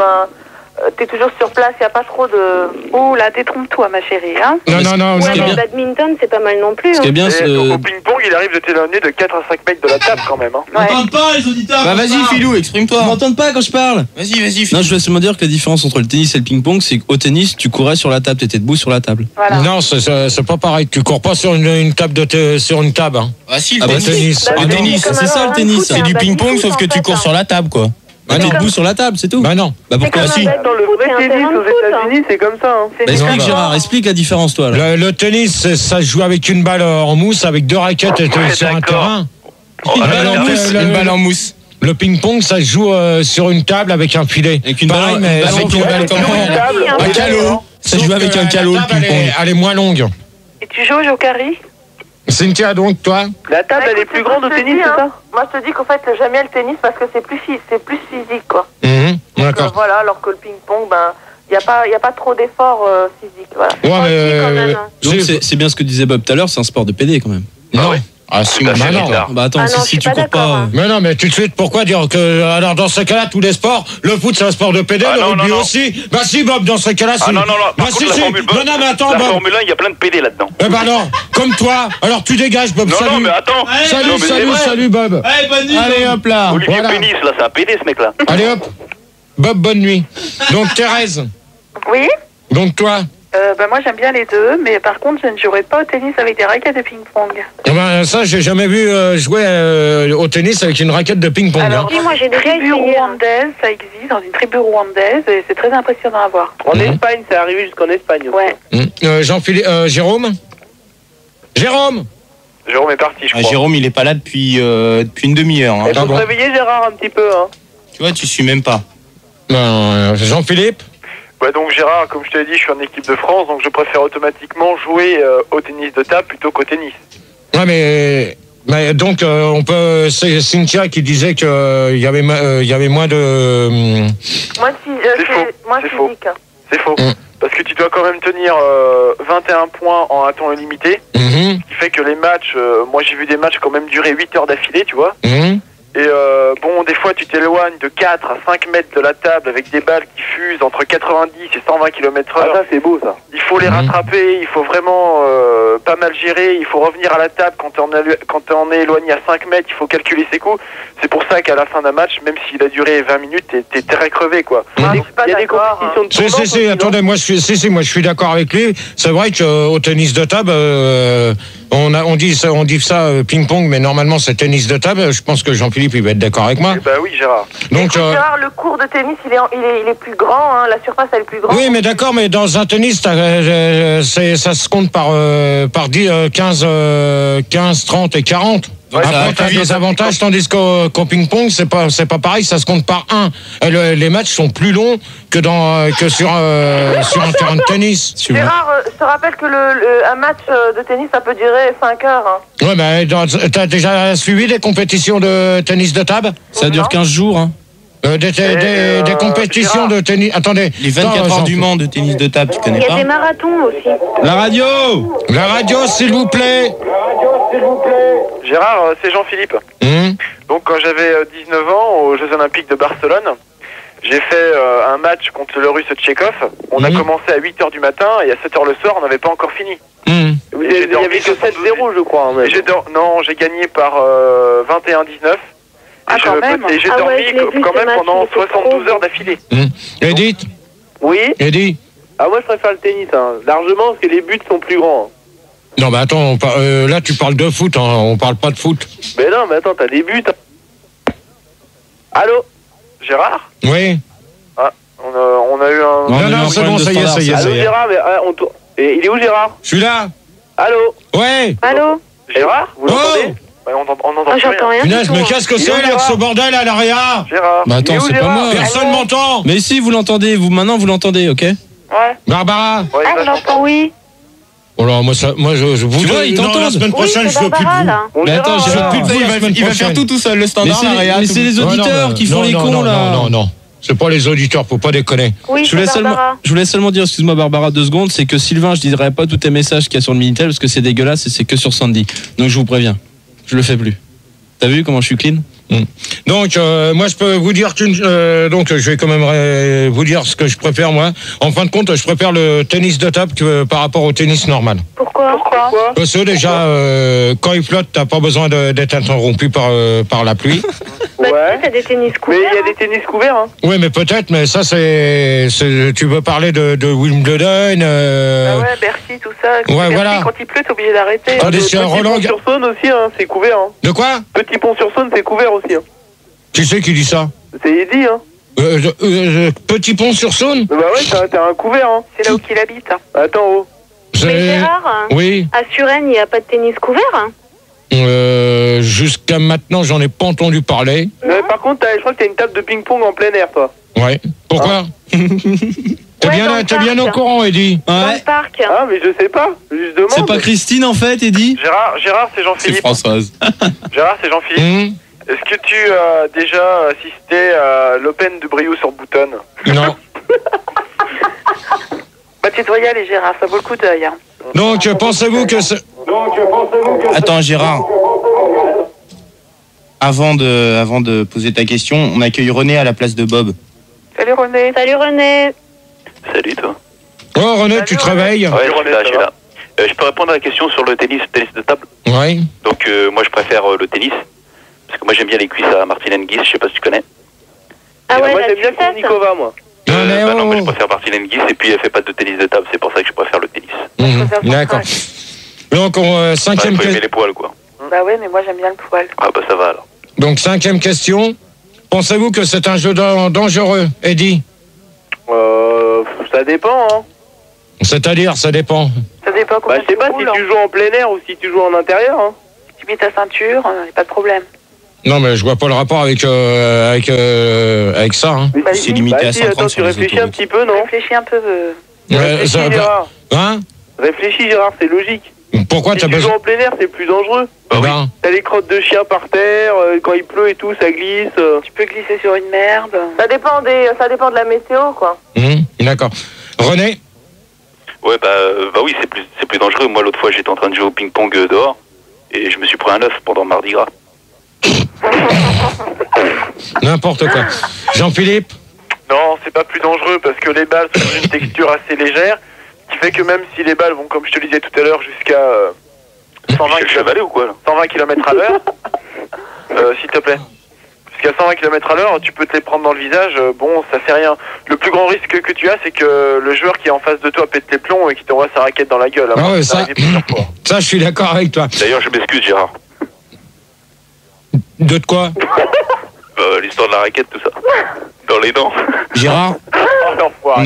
t'es toujours sur place, il n'y a pas trop de... Ouh là, détrompe-toi ma chérie, hein. Non. Ouais, mais le badminton c'est pas mal non plus. Ce qui est bien, Et c'est... donc, au ping-pong, il arrive de t'éloigner de 4 à 5 mecs de la table quand même, hein. Ouais. pas les auditeurs. Bah vas-y, Philou, exprime-toi. Ils m'entendent pas quand je parle. Vas-y, Philou. Non, je vais seulement dire que la différence entre le tennis et le ping-pong, c'est qu'au tennis, tu courais sur la table, t'étais debout sur la table. Voilà. Non, c'est pas pareil. Tu cours pas sur une table sur une table. Hein. Ah si, Ah le bah, tennis. Bah, Le tennis, comme c'est un ça, le run tennis. foot, c'est un du baby ping-pong, foot, sauf que en tu fait, cours hein. sur la table, quoi. Bah, t'es comme- debout sur la table, c'est tout. Bah non. Bah pourquoi comme un si? baby Dans le foot, vrai c'est un tennis terrain de aux foot, hein. États-Unis, c'est comme ça. Hein. C'est Bah, des explique gens- Gérard, explique la différence toi là. Le tennis, ça se joue avec une balle en mousse, avec 2 raquettes et Ouais, sur un d'accord. terrain. Oh, Une là, balle là, en là, mousse. le- Une balle en mousse. Le ping-pong, ça se joue sur une table avec un filet. Avec une Pareil, balle- mais une balle Avec une balle comme Un un calot. Ça joue avec un calot, le ping-pong. Elle est moins longue. Et tu joues au jokari? Cynthia, donc, toi? La table, elle est Écoute, plus c'est grande ce au que je te tennis, dis, c'est hein. ça? Moi je te dis qu'en fait j'aime bien le tennis parce que c'est plus physique, quoi. D'accord. Voilà, alors que le ping-pong, il n'y a pas trop d'efforts physiques. Voilà. Ouais, Enfin, mais, si, quand même, hein. Donc c'est bien ce que disait Bob tout à l'heure, c'est un sport de PD quand même. Non. Ah si, Tout à moi fait, je non. Richard. Bah attends, Ah non, je si suis tu pas cours d'accord, pas... hein. Mais non, mais tout de suite, pourquoi dire que. Alors, dans ce cas-là, tous les sports, le foot, c'est un sport de PD, Ah, le non, rugby non, non. aussi. Bah, si, Bob, dans ce cas-là, c'est. Ah non, non, non. Par Bah, contre, si, la si. Formule Non, non, mais attends, la Bob. Formule 1, il y a plein de PD là-dedans. Eh ben non, comme toi. Alors, tu dégages, Bob. Non, salut. non, mais attends. Salut, Non, mais c'est salut, vrai. salut, Bob. Allez hop là. Olivier Voilà. Pénis, là, c'est un PD, ce mec-là. Allez, hop. Bob, bonne nuit. Donc, Thérèse. Oui, Donc, toi. moi j'aime bien les deux, mais par contre je ne jouerai pas au tennis avec des raquettes de ping-pong. Eh ben, ça, j'ai jamais vu jouer au tennis avec une raquette de ping-pong. Alors, hein. dis, moi j'ai déjà Tribu essayé. rwandaise, ça existe dans une tribu rwandaise et c'est très impressionnant à voir. En Espagne, c'est arrivé jusqu'en Espagne aussi. Ouais. Jean-Philippe. Jérôme. Jérôme. Jérôme est parti, je crois. Jérôme, il est pas là depuis une demi-heure. Hein. Il faut se réveiller, Gérard, un petit peu. Hein. Tu vois, tu suis même pas. Jean-Philippe? Ouais, donc Gérard, comme je te l'ai dit, je suis en équipe de France, donc je préfère automatiquement jouer au tennis de table plutôt qu'au tennis. Ouais, mais donc on peut. C'est Cynthia qui disait que il y avait moins de. Moi, physique. C'est faux. Parce que tu dois quand même tenir 21 points en un temps illimité. Ce qui fait que les matchs, moi j'ai vu des matchs quand même durer 8 heures d'affilée, tu vois. Et bon, des fois tu t'éloignes de 4 à 5 mètres de la table avec des balles qui fusent entre 90 et 120 km/h. Ah, ça c'est beau ça. Il faut les rattraper, il faut vraiment pas mal gérer, il faut revenir à la table quand on est éloigné à 5 mètres, il faut calculer ses coups. C'est pour ça qu'à la fin d'un match, même s'il a duré 20 minutes, t'es très crevé quoi. Il y a des compétitions de tournoi. Si, attendez, moi je suis d'accord avec lui. C'est vrai qu'au tennis de table, on dit ça ping-pong, mais normalement c'est tennis de table. Je pense que Jean-Philippe il va être d'accord avec moi. Bah oui, Gérard. Donc Gérard, le court de tennis, il est plus grand, hein, la surface elle est plus grande. oui, mais d'accord, mais dans un tennis, ça se compte par 10, 15, 30 et 40. Après, tu as des avantages, tandis qu'au ping-pong, c'est pas pareil, ça se compte par 1. Les matchs sont plus longs que sur un terrain de tennis. Gérard, je te rappelle que un match de tennis, ça peut durer 5 heures. Hein. Ouais, mais t'as déjà suivi des compétitions de tennis de table? Ça dure 15 jours, hein. Des compétitions de tennis. Attendez. Les 24 heures du Mans de tennis de table, tu connais pas? Il y a des marathons aussi. La radio, s'il vous plaît. Gérard, c'est Jean-Philippe. Donc quand j'avais 19 ans aux Jeux Olympiques de Barcelone, j'ai fait un match contre le Russe Tchekhov. On a commencé à 8h du matin et à 7h le soir, on n'avait pas encore fini. Il y avait que 7-0, je crois. Hein, non, j'ai gagné par 21-19. Ah, quand même. Et j'ai dormi quand même pendant 72 heures d'affilée. Edith? Oui. Edith? Ah, moi je préfère le tennis, hein, largement, parce que les buts sont plus grands. Non, mais attends, là tu parles de foot, hein, on parle pas de foot. Mais non, mais attends, t'as des buts. Allô? Gérard? Oui. Ah, on a eu un... Non, c'est bon, ça y est. Allô, Gérard, mais il est où, Gérard? Je suis là. Allô? Ouais. Allô? Gérard? Vous l'entendez? Ouais, on n'entend j'entends rien. Punaise, mais qu'est-ce que c'est là, ce bordel à l'arrière? Gérard? Bah attends, c'est pas moi. Personne m'entend. Mais si, vous l'entendez, maintenant vous l'entendez, ok? Ouais. Barbara? Ouais, Ah, je l'entends, oui. Oh là, moi je vous Tu vois, il t'entend. la semaine prochaine, oui, je veux plus de vous. Mais attends, Je veux plus de vous la semaine Il va prochaine. faire tout seul, le standard. Mais c'est les auditeurs qui font les cons, là. Non. C'est pas les auditeurs, faut pas déconner. Oui, Je voulais seulement dire, excuse-moi Barbara, 2 secondes, c'est que Sylvain, je dirai pas tous tes messages qu'il y a sur le Minitel parce que c'est dégueulasse et c'est que sur Sandy. Donc je vous préviens, je le fais plus. T'as vu comment je suis clean? Donc moi je peux vous dire donc je vais quand même vous dire ce que je préfère moi. En fin de compte, je préfère le tennis de table par rapport au tennis normal. Pourquoi? Parce que déjà quand il flotte, t'as pas besoin d'être interrompu par la pluie. Ouais. T'as des tennis couverts. Mais il y a des tennis couverts, hein. Oui, mais peut-être, mais ça c'est tu veux parler de Wimbledon. Ah ouais, Bercy, tout ça. Ouais, voilà. Quand il pleut, t'es obligé d'arrêter. Attendez, c'est un Roland. Petit pont sur Saône aussi, hein, c'est couvert. Hein. De quoi? Petit pont sur Saône, c'est couvert aussi. Hein. Qui c'est qui dit ça? C'est Eddy, hein. Petit pont sur Saône? Bah ouais, t'as un couvert, hein. C'est là où qu'il habite. Hein. Attends, oh. Mais Gérard, oui. à Suresnes, il n'y a pas de tennis couvert, hein? Jusqu'à maintenant, j'en ai pas entendu parler. Mais par contre, je crois que t'as une table de ping-pong en plein air, toi. Ouais. Pourquoi? T'es bien au courant, Eddy? Dans le parc. Ah, mais je sais pas. Je demande. C'est pas Christine en fait, Eddy? Gérard, c'est Jean-Philippe. C'est Françoise. Gérard, c'est Jean-Philippe. Est-ce que tu as déjà assisté à l'Open de Brioude sur Boutonne? Non. Bah, tu dois y aller, Gérard, ça vaut le coup d'œil. Hein. Donc, pensez-vous que c'est... Attends, Gérard. Avant de poser ta question, on accueille René à la place de Bob. Salut René. Salut René. Salut toi. Oh René, tu te réveilles? Ouais, je suis là. Je peux répondre à la question sur le tennis de table? Ouais. Donc moi je préfère le tennis. Parce que moi j'aime bien les cuisses à Martin Hingis, je sais pas si tu connais. Ah ouais, moi j'aime bien Kournikova, moi. Non, mais je préfère Martin Hingis et puis elle fait pas de tennis de table, c'est pour ça que je préfère le tennis. D'accord. Donc, cinquième Il faut aimer question. les poils quoi. Bah ouais, mais moi j'aime bien le poil. Ah bah ça va alors. Donc, cinquième question. Pensez-vous que c'est un jeu dangereux, Eddy? Ça dépend, hein. C'est-à-dire, ça dépend. Ça dépend comment Bah, je sais pas si tu joues en plein air ou si tu joues en intérieur, hein. tu mets ta ceinture, pas de problème. Non, mais je vois pas le rapport avec ça. Hein. C'est limité à 130 attends, tu sur les réfléchis un autoroutes. petit peu, non? Réfléchis un peu. Réfléchis, Ça va pas- Gérard. Hein? Réfléchis, Gérard, c'est logique. Pourquoi Si t'as tu joues besoin en plein air, c'est plus dangereux. Ben, T'as les crottes de chien par terre, quand il pleut et tout, ça glisse. Tu peux glisser sur une merde. Ça dépend de la météo, quoi. d'accord. René? Ouais, bah oui, c'est plus dangereux. Moi, l'autre fois, j'étais en train de jouer au ping-pong dehors et je me suis pris un œuf pendant Mardi Gras. N'importe quoi. Jean-Philippe? Non, c'est pas plus dangereux parce que les balles sont d'une texture assez légère, qui fait que même si les balles vont, comme je te le disais tout à l'heure, jusqu'à 120 km à l'heure, s'il te plaît. Jusqu'à 120 km à l'heure, tu peux te les prendre dans le visage, bon, ça fait rien. Le plus grand risque que tu as, c'est que le joueur qui est en face de toi pète les plombs et qui t'envoie sa raquette dans la gueule. Ah ouais, ça, je suis d'accord avec toi. D'ailleurs, je m'excuse, Gérard. De quoi? L'histoire de la raquette, tout ça. Dans les dents. Gérard, on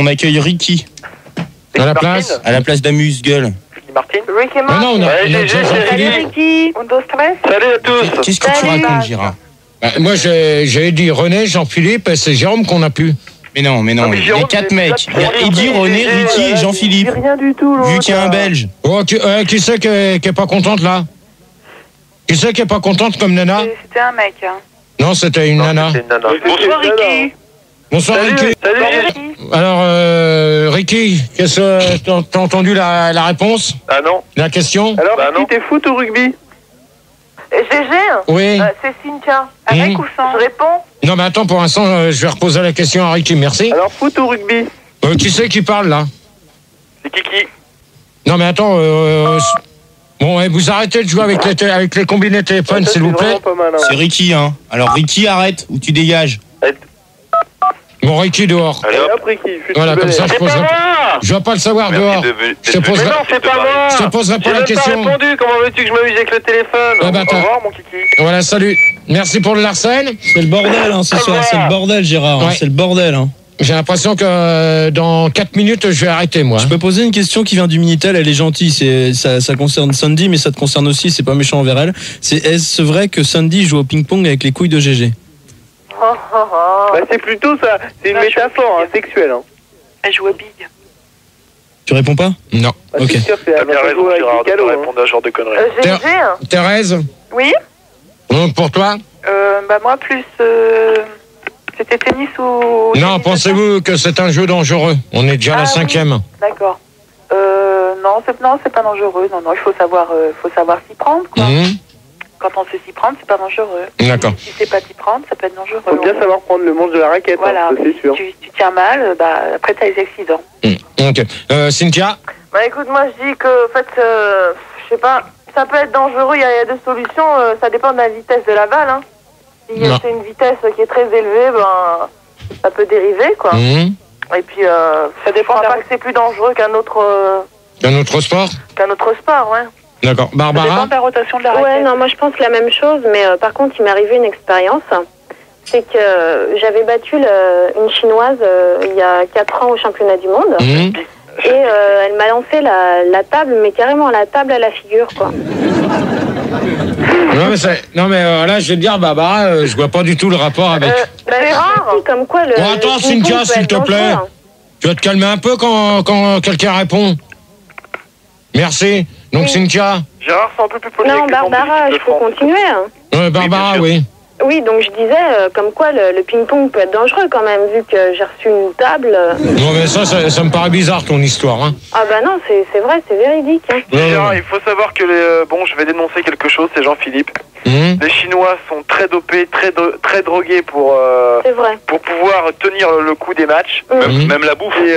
accueille Ricky. À la place? À la place d'Amuse-Gueule. Martin? Ricky Ah non, on a Jean-Philippe. Ricky. Salut à tous. Qu'est-ce que tu racontes, Gérard? Moi, j'avais dit René, Jean-Philippe, et c'est Jérôme qu'on a pu. Mais non, il y a 4 mecs. Il y a Eddy, René, Ricky et Jean-Philippe. Rien du tout, l'autre. Vu qu'il y a un Belge. Oh, qui c'est qui est pas contente, là? Qui c'est qui est pas contente comme nana? C'était un mec. Hein. Non, c'était une nana. Bonsoir, Ricky. Bonsoir, Ricky. Salut. Alors, Ricky, qu'est-ce que t'as entendu la réponse? Ah non. La question? Alors, Ricky, t'es foot ou rugby? GG? Oui. C'est Cynthia. Avec ou sans? Je réponds? Non, mais attends, pour l'instant, je vais reposer la question à Ricky, merci. Alors, foot ou rugby? Qui c'est qui parle, là? C'est Kiki. Non, mais attends, bon, vous arrêtez de jouer avec les combinés téléphones, s'il vous plaît. C'est Ricky, hein. Alors Ricky, arrête ou tu dégages. Bon, Ricky, dehors. Allez hop. Voilà, comme ça, je dois pas le savoir dehors. Je te poserai, Mais non, c'est pas moi. je te poserai pas la J'ai même question. pas répondu. Comment veux-tu que je m'amuse avec le téléphone? Ah bah, Au revoir, mon Kiki. Voilà, salut. Merci pour le Larsen. C'est le bordel, hein, ce soir. C'est le bordel, Gérard. Ouais. C'est le bordel, hein. J'ai l'impression que dans 4 minutes, je vais arrêter, moi. Je peux poser une question qui vient du Minitel, elle est gentille, ça concerne Sandy, mais ça te concerne aussi, c'est pas méchant envers elle. Est-ce vrai que Sandy joue au ping-pong avec les couilles de GG? Bah, c'est plutôt ça, c'est une métaphore sexuelle. Hein. Elle joue à bille. Tu réponds pas? Non. Bah, Ok. c'est sûr, c'est T'as bien raison, avec Gérard, des de cadeaux, pas hein. répondre à ce genre de conneries. GG? Thérèse, Oui. pour toi? Bah moi plus... C'était tennis ou... Non, pensez-vous que c'est un jeu dangereux? On est déjà à la 5e. D'accord. Non, c'est pas dangereux. Non, il faut savoir s'y prendre, quoi. Quand on sait s'y prendre, c'est pas dangereux. D'accord. Si c'est pas s'y prendre, ça peut être dangereux. Faut bien savoir prendre le manche de la raquette, Voilà. hein, ça, c'est sûr. Tu tiens mal, après t'as les accidents. Ok. Cynthia? Bah écoute, moi je dis que, en fait, je sais pas, ça peut être dangereux, il y a deux solutions, ça dépend de la vitesse de la balle, hein. Si Non. c'est une vitesse qui est très élevée, ben, ça peut dériver, quoi. Et puis, ça dépend pas que c'est plus dangereux qu'un autre sport? Ouais. D'accord. Barbara? de la rotation de la raquette. Ouais, non, moi je pense la même chose, mais par contre, il m'est arrivé une expérience. C'est que j'avais battu une chinoise il y a 4 ans au championnat du monde. Et elle m'a lancé la table, mais carrément la table à la figure, quoi. Non, mais là, je vais te dire, Barbara, je vois pas du tout le rapport avec. C'est rare. Comme quoi le. Bon, attends, le Cynthia, ping-pong peut s'il être te plaît. dangereux. Tu vas te calmer un peu quand quelqu'un répond. Merci. Donc, Cynthia? Gérard, c'est un peu plus poli. Non, Barbara, je peux continuer. Hein. Barbara, oui. Oui, donc je disais, comme quoi le ping-pong peut être dangereux quand même, vu que j'ai reçu une table. Non, mais ça me paraît bizarre, ton histoire. Hein. Ah bah non, c'est vrai, c'est véridique. Hein. Gérard, il faut savoir que je vais dénoncer quelque chose, c'est Jean-Philippe. Les Chinois sont très dopés, très drogués pour pouvoir tenir le coup des matchs. Même la bouffe. Et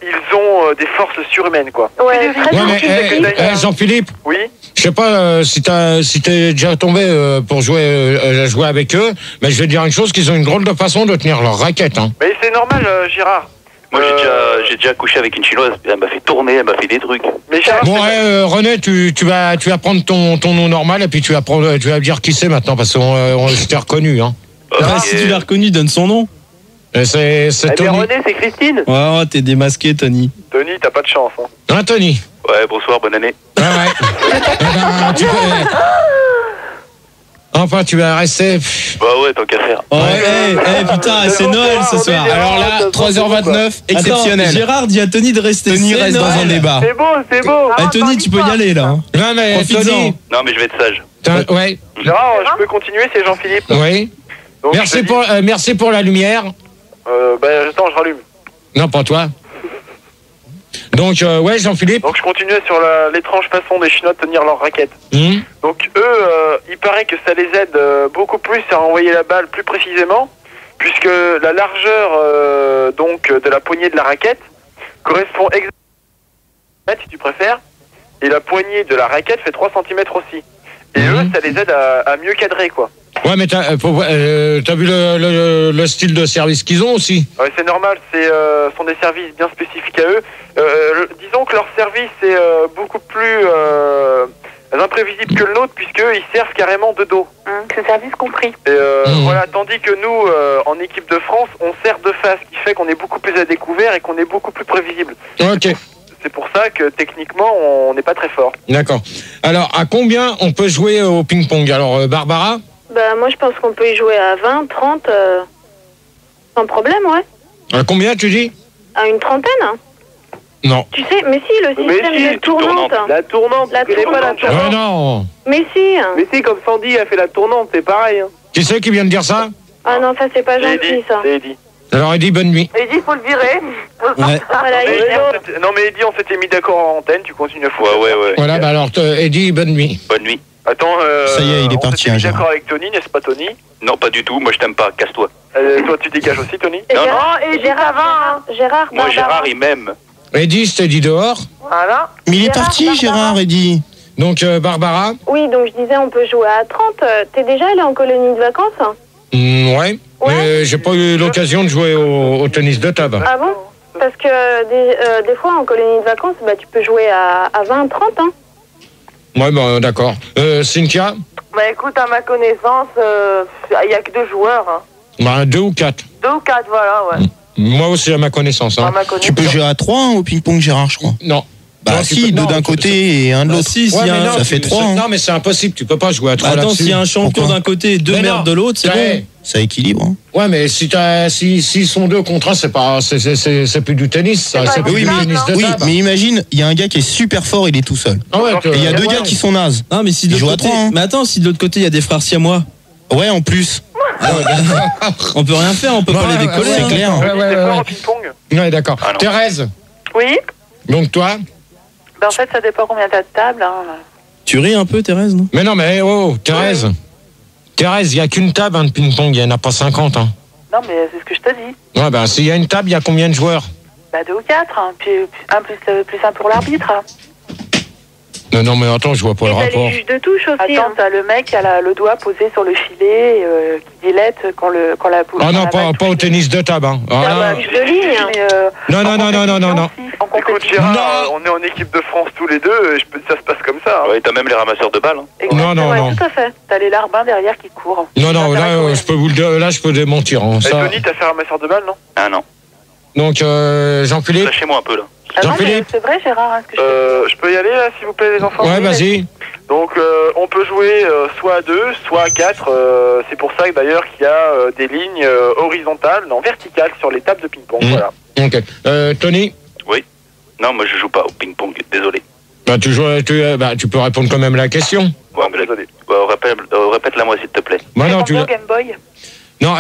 ils ont des forces surhumaines, quoi. Ouais, Jean-Philippe? Oui. Je sais pas si t'es déjà tombé pour jouer avec eux, mais je vais te dire une chose, qu'ils ont une drôle de façon de tenir leur raquette. Hein. Mais c'est normal, Gérard. Moi, j'ai déjà couché avec une chinoise. Elle m'a fait tourner, elle m'a fait des trucs. Mais Gérard, bon, René, tu vas prendre ton nom normal et puis tu vas dire qui c'est maintenant parce qu'on s'était reconnu. Hein. Si tu l'as reconnu, donne son nom. C'est Tony. René, c'est Christine. Ouais, t'es démasqué, Tony. Tony, t'as pas de chance. Hein, Tony? Ouais, bonsoir, bonne année. Ah ouais. Eh ben, tu peux... Enfin, tu vas rester... Bah ouais, tant qu'à faire. Oh, putain, c'est Noël ce soir. Alors là, 3h29, exceptionnel. Attends, Gérard dit à Tony de rester. Tony reste dans un débat. C'est beau, c'est beau. Tony, tu peux y aller là. Non, mais Tony... Non, mais je vais être sage. Ouais. Gérard, je peux continuer, c'est Jean-Philippe. Oui. Donc, Merci pour la lumière. Attends, je rallume. Non, pas toi. Donc, ouais, Jean-Philippe. Donc je continuais sur l'étrange façon des Chinois de tenir leurs raquettes. Donc eux, il paraît que ça les aide beaucoup plus à envoyer la balle plus précisément, puisque la largeur donc de la poignée de la raquette correspond exactement, si tu préfères, et la poignée de la raquette fait 3 cm aussi. Et eux, ça les aide à mieux cadrer, quoi. Ouais, mais t'as vu le style de service qu'ils ont aussi? Ouais, c'est normal, sont des services bien spécifiques à eux. Disons que leur service est beaucoup plus imprévisible que le nôtre, puisqu'eux, ils servent carrément de dos. C'est service compris. Et voilà, tandis que nous, en équipe de France, on sert de face, ce qui fait qu'on est beaucoup plus à découvert et qu'on est beaucoup plus prévisible. Ok. C'est pour ça que techniquement, on n'est pas très fort. D'accord. Alors, à combien on peut jouer au ping-pong? Alors, Barbara? Bah, moi, je pense qu'on peut y jouer à 20, 30, sans problème, ouais. À combien, tu dis? À une trentaine, hein. Non. Tu sais, mais si, le système de tournante. La tournante, tu connais pas la tournante? Ouais, non. Mais si. Mais si, comme Sandy a fait la tournante, c'est pareil. Hein. Qui c'est qui vient de dire ça? Ah non, ça, c'est pas gentil, ça. C'est Eddy. Alors, Eddy, bonne nuit. Eddy, faut le virer. Ouais. Voilà, Non mais Eddy, on s'était mis d'accord en antenne, tu continues à foutre. Ouais. Voilà, bah alors, Eddy, bonne nuit. Bonne nuit. Attends, ça y est, il est parti, on s'était mis Gérard. d'accord avec Tony, n'est-ce pas Tony? Non, pas du tout. Moi, je t'aime pas. Casse-toi. Toi, tu dégages aussi, Tony? Et Non, Gérard, Moi, Gérard, il m'aime. Eddy, je t'ai dit dehors. Voilà. Mais il est parti, Gérard, Eddy. Donc, Barbara? Oui, donc je disais, on peut jouer à 30. T'es déjà allé en colonie de vacances? Ouais. Mais j'ai pas eu l'occasion de jouer au tennis de table. Ah bon? Parce que des fois, en colonie de vacances, bah, tu peux jouer à 20, 30, hein. Ouais, bah, d'accord. Cynthia? Bah écoute, à ma connaissance, il n'y a que 2 joueurs. Hein. Bah, 2 ou 4. 2 ou 4, voilà, ouais. Moi aussi, à ma connaissance. Hein. Tu peux jouer à 3 au ping-pong, Gérard, je crois. Non. Bah Non, si, 2 d'un côté et un de l'autre. Ça fait 3. Non, mais c'est impossible. Tu peux pas jouer à 3 Attends, là-dessus. s'il y a un champion d'un côté et 2 merdes de l'autre, c'est bon. Ça équilibre. Hein. Ouais, mais s'ils sont 2 contre 1, c'est plus du tennis. C'est plus du tennis de oui, table. mais imagine, il y a un gars qui est super fort, il est tout seul. Ah ouais, et il y a 2 gars qui sont nazes. Non, mais si de Ils jouent l'autre à côté. 3, hein. Mais attends, si de l'autre côté il y a des frères siamois. Ouais, en plus. On peut rien faire, on peut pas les décoller. c'est clair. en ping-pong? Ouais, d'accord. Ah non. Thérèse, Oui. donc toi? Ben, en fait, ça dépend combien t'as de tables. Hein. Tu ris un peu, Thérèse, non? Mais non, mais Thérèse. Thérèse, il n'y a qu'une table de ping-pong, il n'y en a pas 50. Hein. Non, mais c'est ce que je te dis. Ouais, ben s'il y a une table, il y a combien de joueurs? Bah 2 ou 4, hein. Puis plus un pour l'arbitre. Hein. Non, mais attends, je vois pas le rapport. Les juges de touche aussi. Attends, t'as le mec qui a le doigt posé sur le filet, qui dilette quand la boule. Ah non, pas au tennis de table. Hein. Ah, Ah bah, non. de ligne. Non. Écoute, Gérard, on est en équipe de France tous les deux, et ça se passe comme ça. Hein. Ouais, t'as même les ramasseurs de balles. Hein. Non. Tout à fait. T'as les larbins derrière qui courent. Non, là, je peux vous le dire, là, je peux démentir. Hein, Et ça. Tony, t'as fait ramasseur de balles, non? Ah non. Donc, Jean-Philippe? Lâchez-moi un peu là. Ah non, mais Jean-Philippe? c'est vrai, Gérard, hein, ce que Je peux y aller, là, s'il vous plaît, les enfants? Ouais, vas-y. Donc, on peut jouer soit à 2, soit à 4. C'est pour ça, d'ailleurs, qu'il y a des lignes horizontales, non, verticales, sur les tables de ping-pong. Voilà. Ok. Tony? Oui. Non, moi je joue pas au ping-pong, désolé. Bah, tu peux répondre quand même à la question. Ouais, mais désolé. Répète-la moi s'il te plaît. Bah non, Game Boy. Non,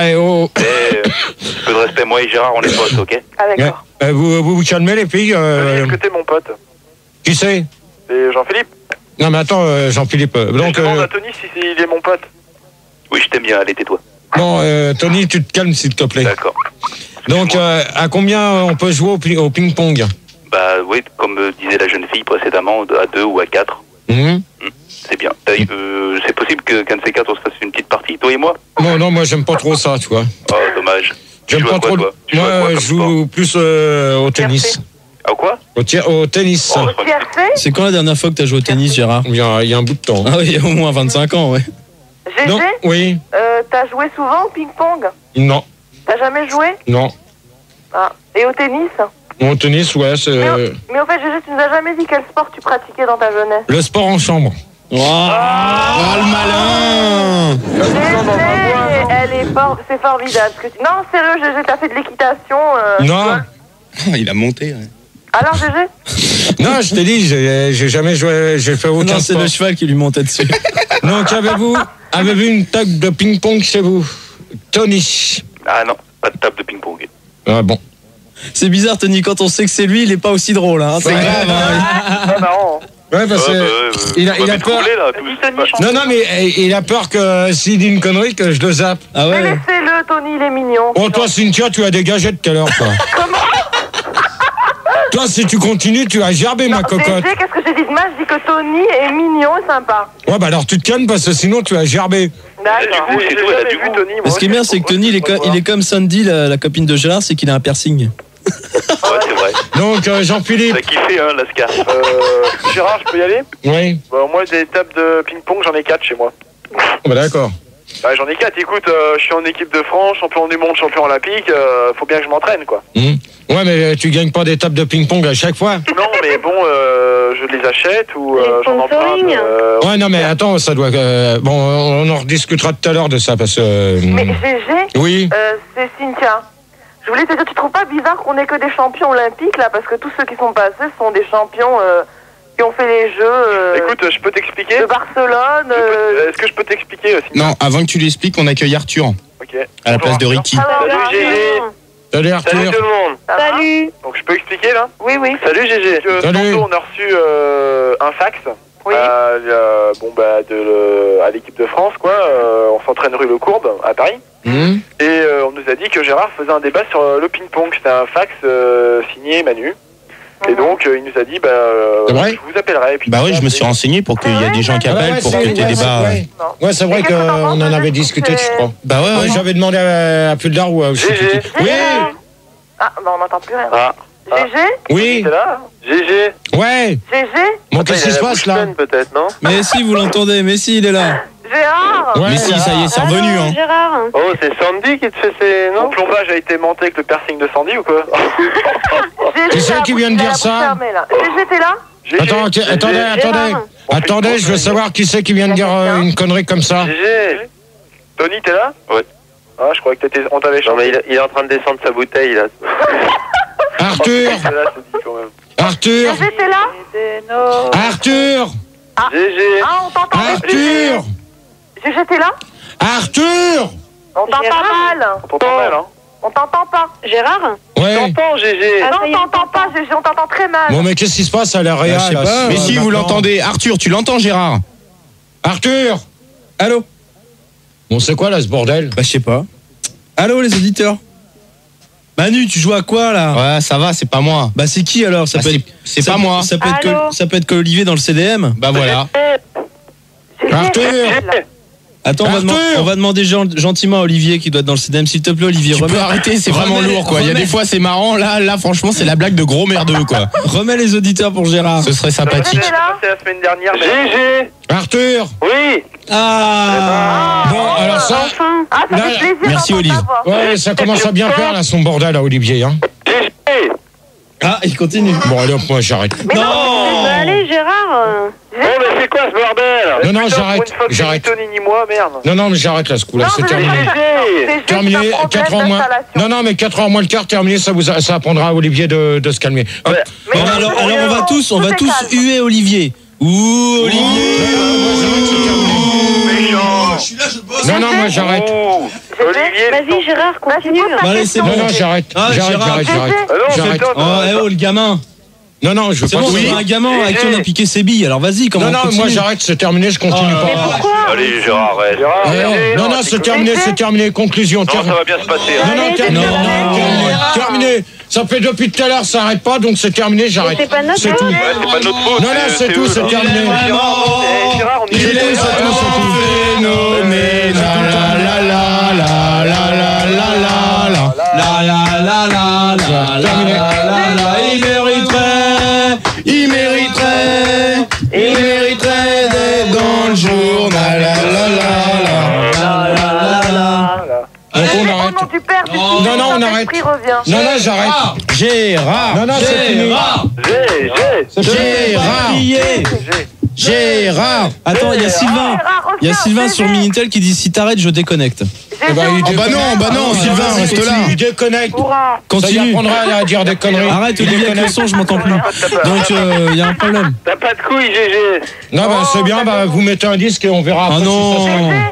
Peu de respect, moi et Gérard, on est potes, ok? Ah d'accord. Vous calmez les filles. Est-ce que t'es mon pote? Qui c'est? C'est Jean-Philippe. Non, mais attends, Jean-Philippe. Donc, Je demande à Tony si il est mon pote. Oui, je t'aime bien, allez, tais-toi. Non, Tony, tu te calmes s'il te plaît. D'accord. Donc, à combien on peut jouer au ping-pong? Bah oui, comme disait la jeune fille précédemment, à 2 ou à 4. C'est bien. C'est possible qu'un de ces 4 on se fasse une petite partie, toi et moi? Non, moi j'aime pas trop ça, tu vois. Oh, dommage. J'aime pas trop. Moi, je joue plus au tennis. À quoi? Au tennis. C'est quand la dernière fois que t'as joué au tennis, Gérard? Il y a un bout de temps. Ah oui, il y a au moins 25 ans, ouais. GG, Non, oui. t'as joué souvent au ping-pong? Non. T'as jamais joué? Non. Ah. Et au tennis? Bon, tennis, ouais, c'est... Mais au fait, Gégé, tu nous as jamais dit quel sport tu pratiquais dans ta jeunesse. Le sport en chambre. Oh, le malin. Gégé, elle est c'est formidable. Non, sérieux, Gégé, t'as fait de l'équitation. Non. Il a monté. Ouais. Alors, Gégé? Non, je t'ai dit, j'ai jamais joué, j'ai fait aucun Non, c'est sport. le cheval qui lui montait dessus. Donc, avez-vous une table de ping-pong chez vous? Tony? Ah non, pas de table de ping-pong. Ah bon. C'est bizarre, Tony, quand on sait que c'est lui, il est pas aussi drôle. Hein. C'est grave. Hein. C'est marrant. Ouais, parce que il a peur. Non, mais il a peur que s'il dit une connerie, que je le zappe. Ah ouais. Mais laissez-le, Tony, il est mignon. Oh, toi, Cynthia, tu as dégagé tout à l'heure, quoi. Comment? Toi, si tu continues, tu vas gerber, ma cocotte. Gégé, qu'est-ce que j'ai dit de mal? Je dis que Tony est mignon et sympa. Ouais, bah alors tu te calmes parce que sinon tu vas gerber. D'accord. C'est tout, elle a du goût. Tony. Ce qui est bien, c'est que Tony, il est comme Sandy, la copine de Gérard, c'est qu'il a un piercing. Ouais, c'est vrai. Donc, Jean-Philippe. T'as kiffé, hein, Lascar. Gérard, je peux y aller? Oui. Bah, moi, des tables de ping-pong, j'en ai 4 chez moi. Bah, d'accord. Bah, j'en ai 4. Écoute, je suis en équipe de France, champion du monde, champion olympique. Faut bien que je m'entraîne, quoi. Ouais, mais tu gagnes pas des tables de ping-pong à chaque fois. Non, mais bon, je les achète ou j'en emprunte. Ouais, non, mais attends, ça doit... bon, on en rediscutera tout à l'heure de ça, parce que... Mais Gégé, oui. C'est Cynthia. Je voulais te dire, tu trouves pas bizarre qu'on ait que des champions olympiques, là? Parce que tous ceux qui sont passés sont des champions qui ont fait les Jeux... Écoute, je peux t'expliquer? De Barcelone... Est-ce que je peux t'expliquer aussi? Non, avant que tu lui expliques, on accueille Arthur. Ok. À la place de Ricky. Salut Gégé. Salut Arthur. Salut tout le monde. Salut. Donc je peux expliquer là? Oui, oui. Salut Gégé. Salut. Tantôt on a reçu un fax. Oui. À l'équipe de France, quoi. On s'entraîne rue Le Courbe, à Paris. Et on nous a dit que Gérard faisait un débat sur le ping-pong. C'était un fax signé Manu. Et donc il nous a dit, je vous appellerai. Et puis, bah oui, je me suis renseigné pour qu'il y ait des gens qui appellent pour que tes débats. Ouais, c'est vrai qu'on en avait discuté, je crois. Bah ouais. J'avais demandé à Puldar ou à... Gégé. Oui. Ah, bah on n'entend plus rien. Gégé? Oui. C'est là? Gégé. Ouais. Gégé? Bon, qu'est-ce qui se passe là? Peut-être, non? Mais si, vous l'entendez, mais si, il est là. Gérard? Ouais, mais si, ça y est, c'est revenu. Hein. Gérard? Oh, c'est Sandy qui te fait ses... Non? Mon plombage a été monté avec le piercing de Sandy ou quoi? Qui c'est qui vient de dire ça? Gégé, t'es là? Attendez, je veux savoir qui c'est qui vient de dire une connerie comme ça. Gégé. Tony, t'es là? Ouais. Ah, je croyais que on t'avait changé. Non, mais il est en train de descendre sa bouteille, là. Arthur. Arthur. Gégé, t'es là? Arthur. Gégé. Ah, on t'entend. Arthur. Gégé, t'es là? Arthur. On t'entend mal. On t'entend mal, hein? On t'entend pas. Gérard? Ouais. On t'entend, Gégé. Non, on t'entend pas, Gégé, on t'entend très mal. Bon, mais qu'est-ce qui se passe à l'AREA? Je sais pas. Mais si vous l'entendez, Arthur, tu l'entends, Gérard? Arthur. Allô? Bon, c'est quoi là ce bordel? Bah, je sais pas. Allô, les auditeurs? Manu, tu joues à quoi là? Ouais, ça va, c'est pas moi. Bah, c'est qui alors? Ça Bah, peut être. c'est pas moi. Ça peut être que Olivier dans le CDM. Bah voilà. Arthur. Attends, on va demander gentiment à Olivier qui doit être dans le CDM. S'il te plaît, Olivier, Tu peux arrêter, c'est vraiment lourd quoi. Il y a des fois c'est marrant, là franchement c'est la blague de gros merdeux quoi. Remets les auditeurs pour Gérard. Ce serait sympathique. C'est la semaine dernière. Gégé. Arthur. Oui. Bon, alors ça... Ah, ça fait plaisir. Merci Olivier. Ouais, ça commence à bien faire là son bordel à Olivier, hein. Gégé. Ah, il continue. Bon, allez hop, moi j'arrête. Mais non, allez, Gérard. Bon, mais c'est quoi ce bordel? Non, j'arrête. J'arrête. Tony ni moi, merde. Non, mais j'arrête là ce coup-là, c'est terminé. Terminé, 4h moins. Non, mais 4h moins le quart, terminé, ça apprendra à Olivier de se calmer. Hop. Bon, alors on va tous huer Olivier. Ouh, Olivier. Méchant. Je suis là, je bosse. Non, moi j'arrête. Olivier. Vas-y, Gérard, continue. Allez, c'est bon. Non, j'arrête. J'arrête. Oh, le gamin. Non, je veux C'est pas. bon, c'est un gamin avec qui on a piqué ses billes. Alors vas-y, comment on Non, continue? moi j'arrête, c'est terminé, je continue pas. Pourquoi? Allez, Gérard, arrête. Non, c'est terminé, conclusion. Non, ça va bien se passer. Non, terminé. Ça fait depuis tout à l'heure, ça arrête pas, donc c'est terminé, j'arrête. C'est pas notre C'est tout. Ouais, c'est pas de notre faute. Non, c'est tout, c'est terminé. Gérard, on C'est tout, c'est tout. Phénoménal. Il mériterait d'être dans le journal. Donc on arrête. Du père, Non, on arrête. Non, j'arrête. Gérard. Non, c'est fini. Gérard. Attends, il y a Sylvain. Il y a Sylvain sur Minitel qui dit si t'arrêtes, je déconnecte. bah non, Sylvain, reste là. Il déconnecte. Continue. Ça y apprendra à dire des conneries. Arrête, Olivier, avec le son, je m'entends plus. Donc, il y a un problème. T'as pas de couilles, GG. Non, bah c'est bien, bah vous mettez un disque et on verra. Ah non.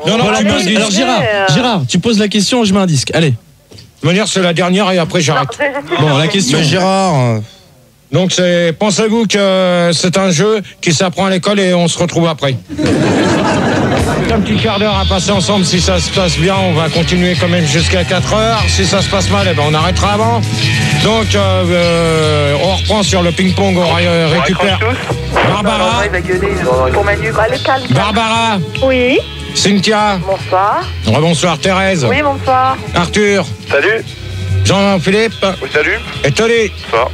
Non, Voilà, tu poses. alors Gérard, tu poses la question, je mets un disque. Allez. De toute manière, c'est la dernière et après j'arrête. Bon, la question. Mais Gérard. Donc pensez-vous que c'est un jeu qui s'apprend à l'école et on se retrouve après. Un petit quart d'heure à passer ensemble. Si ça se passe bien, on va continuer quand même jusqu'à 4h. Si ça se passe mal, eh ben on arrêtera avant. Donc on reprend sur le ping-pong, on récupère Barbara. Barbara. Oui. Cynthia. Bonsoir. Bonsoir Thérèse. Oui, bonsoir. Arthur. Salut. Jean-Philippe. Oui, salut. Et Tony. Bonsoir.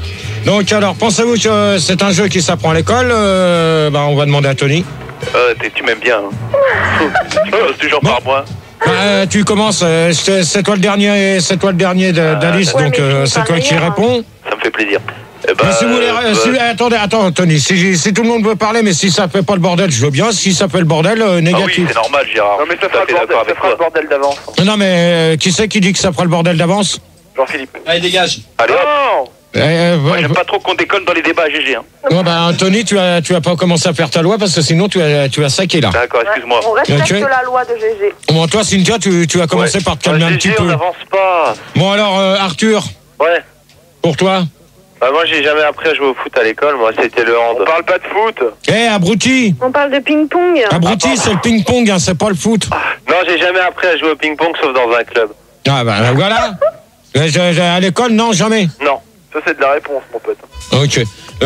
Donc alors, pensez-vous que c'est un jeu qui s'apprend à l'école on va demander à Tony. Tu m'aimes bien. Tu commences toujours par moi. Tu commences, c'est toi le dernier d'Alice, ouais, donc c'est toi qui réponds. Ça me fait plaisir. Mais si vous voulez, attends, Tony, si tout le monde veut parler, mais si ça fait pas le bordel, je veux bien. Si ça fait le bordel, négatif. Ah oui, c'est normal, Gérard. Non, mais ça fera le bordel d'avance. Non, mais qui c'est qui dit que ça fera le bordel d'avance? Jean-Philippe. Allez, dégage. Allez, Non. moi, j'aime pas trop qu'on déconne dans les débats, GG. Hein. Non, Tony, tu as pas commencé à faire ta loi parce que sinon tu as saqué là. D'accord, excuse-moi. On respecte Ok. la loi de GG. Bon, toi, Cynthia, tu as commencé par te calmer un petit GG, peu. on n'avance pas. Bon, alors, Arthur, Ouais. pour toi? Bah moi j'ai jamais appris à jouer au foot à l'école, moi c'était le hand. On parle pas de foot. Abruti. On parle de ping-pong. Abruti, c'est le ping-pong, hein, c'est pas le foot. Non, j'ai jamais appris à jouer au ping-pong sauf dans un club. Ah bah voilà. À l'école, non, jamais. Non. Ça c'est de la réponse, mon pote. Ok.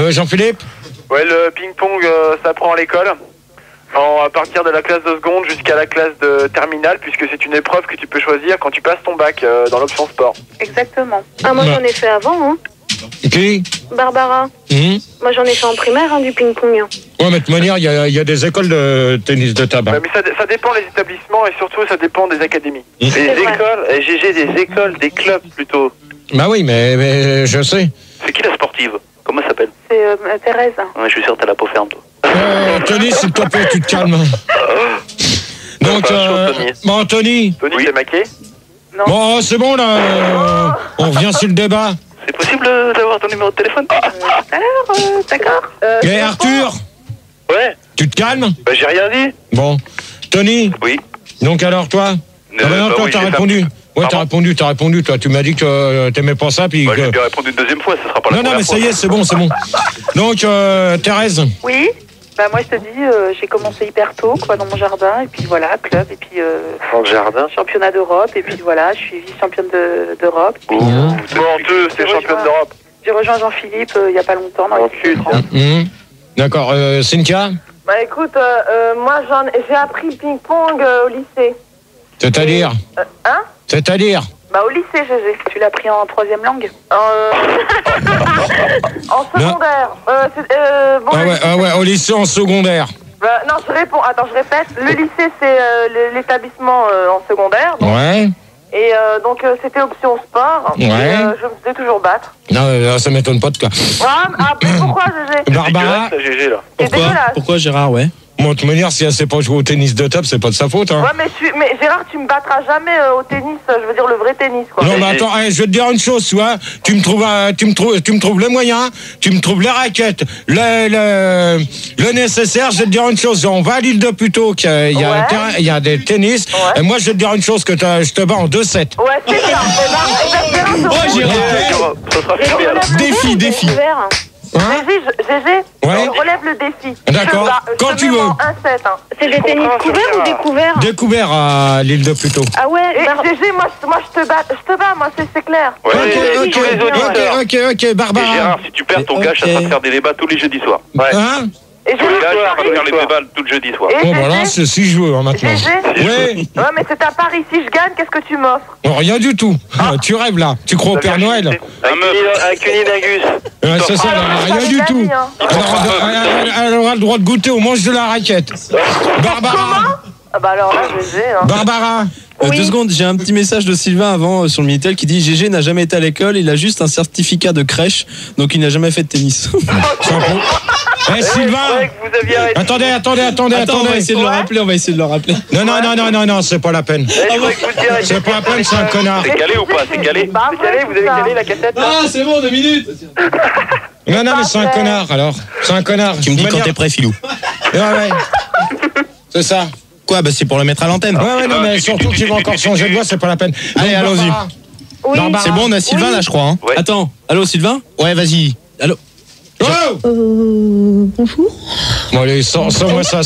Jean-Philippe? Ouais, le ping-pong s'apprend à l'école. À partir de la classe de seconde jusqu'à la classe de terminale, puisque c'est une épreuve que tu peux choisir quand tu passes ton bac dans l'option sport. Exactement. Ah, moi j'en ai fait avant, hein. Qui? Barbara. Moi j'en ai fait en primaire, du ping-pong. Ouais, mais de toute manière, il y a des écoles de tennis de table. Ouais, mais ça dépend des établissements et surtout ça dépend des académies. Des écoles, GG, des écoles, des clubs plutôt. Bah oui, mais je sais. C'est qui la sportive? Comment elle s'appelle? C'est Thérèse. Ouais, je suis sûr que t'as la peau ferme, toi. Tony, s'il te plaît, tu te calmes. Donc, bon, Tony. Tony, t'es maqué? Non. Bon, c'est bon, là. On revient sur le débat. C'est possible d'avoir ton numéro de téléphone? Tout à l'heure, d'accord. Et Arthur? Ouais. Tu te calmes? Bah j'ai rien dit. Bon. Tony? Oui. Donc alors, toi? Non, toi, t'as répondu. Ouais, t'as répondu, toi. Tu m'as dit que t'aimais pas ça, puis Bah, j'ai bien répondu une deuxième fois, ça sera pas la première Non, mais fois. ça y est, c'est bon. Donc, Thérèse? Oui. Bah moi je te dis, j'ai commencé hyper tôt quoi dans mon jardin et puis voilà club et puis dans le jardin championnat d'Europe et puis voilà je suis vice-championne d'Europe. C'est championne d'Europe. J'ai rejoint Jean-Philippe il y a pas longtemps dans D'accord, Cynthia? Bah écoute, moi j'ai appris le ping-pong au lycée. C'est-à-dire? C'est-à-dire? Bah au lycée GG. Tu l'as pris en troisième langue? En secondaire. Au lycée en secondaire. Non, je réponds. Attends, je répète. Le lycée, c'est l'établissement en secondaire. Donc. Ouais. Et donc, c'était option sport. Ouais. Et, je me faisais toujours battre. Non, ça m'étonne pas de toi. Mais pourquoi, GG? Barbara? Pourquoi Gérard, ouais? Moi, de toute manière, si elle sait pas jouer au tennis de table, c'est pas de sa faute. Hein. Ouais, mais Gérard, tu me battras jamais au tennis. Je veux dire le vrai tennis, quoi. Non, mais attends, je vais te dire une chose, tu vois. Tu me trouves les moyens, tu me trouves les raquettes, le nécessaire. Je vais te dire une chose. On va à l'île de Puteaux, il y a des tennis. Ouais. Et moi, je vais te dire une chose, que je te bats en 2-7. Ouais, c'est bien. Oh, Gérard. Défi. GG, on relève le défi. D'accord, quand tu veux. C'est des tennis couverts ou découverts? Découverts à l'île de Puteaux. Ah ouais, GG, moi je te bats, moi c'est clair. Ok, Barbara. Et Gérard, si tu perds ton gars, ça va te faire des débats tous les jeudis soirs. Ouais. Hein? Et tous les gars, ça va faire les débats tout le jeudi soir. Bon, voilà, c'est si je veux, maintenant. Ouais, mais c'est à Paris. Si je gagne, qu'est-ce que tu m'offres? Rien du tout. Tu rêves là. Tu crois au Père Noël? Un cunilingus. C'est ça, rien du tout. Elle aura le droit de goûter au manche de la raquette. Barbara. Ah bah alors là, GG. Hein. Barbara. 2 secondes, j'ai un petit message de Sylvain avant sur le Minitel qui dit GG n'a jamais été à l'école, il a juste un certificat de crèche, donc il n'a jamais fait de tennis. Sylvain. Attendez. On va essayer de le rappeler, Non, c'est pas la peine. C'est pas la peine, c'est un connard. C'est calé ou pas? C'est calé? C'est calé, vous avez calé la cassette là? Ah, c'est bon, 2 minutes. Non, mais c'est un connard, alors. C'est un connard. Tu me dis quand t'es prêt, Philou. Ouais. C'est ça. Quoi? Bah c'est pour le mettre à l'antenne. Ouais, non, mais surtout qu'il va encore changer de voix, c'est pas la peine. Allez, allons-y. Oui. C'est bon, on a Sylvain là, je crois. Hein. Ouais. Attends, allô Sylvain? Ouais, vas-y. Allô? Bonjour. Bon, allez, sors-moi ça,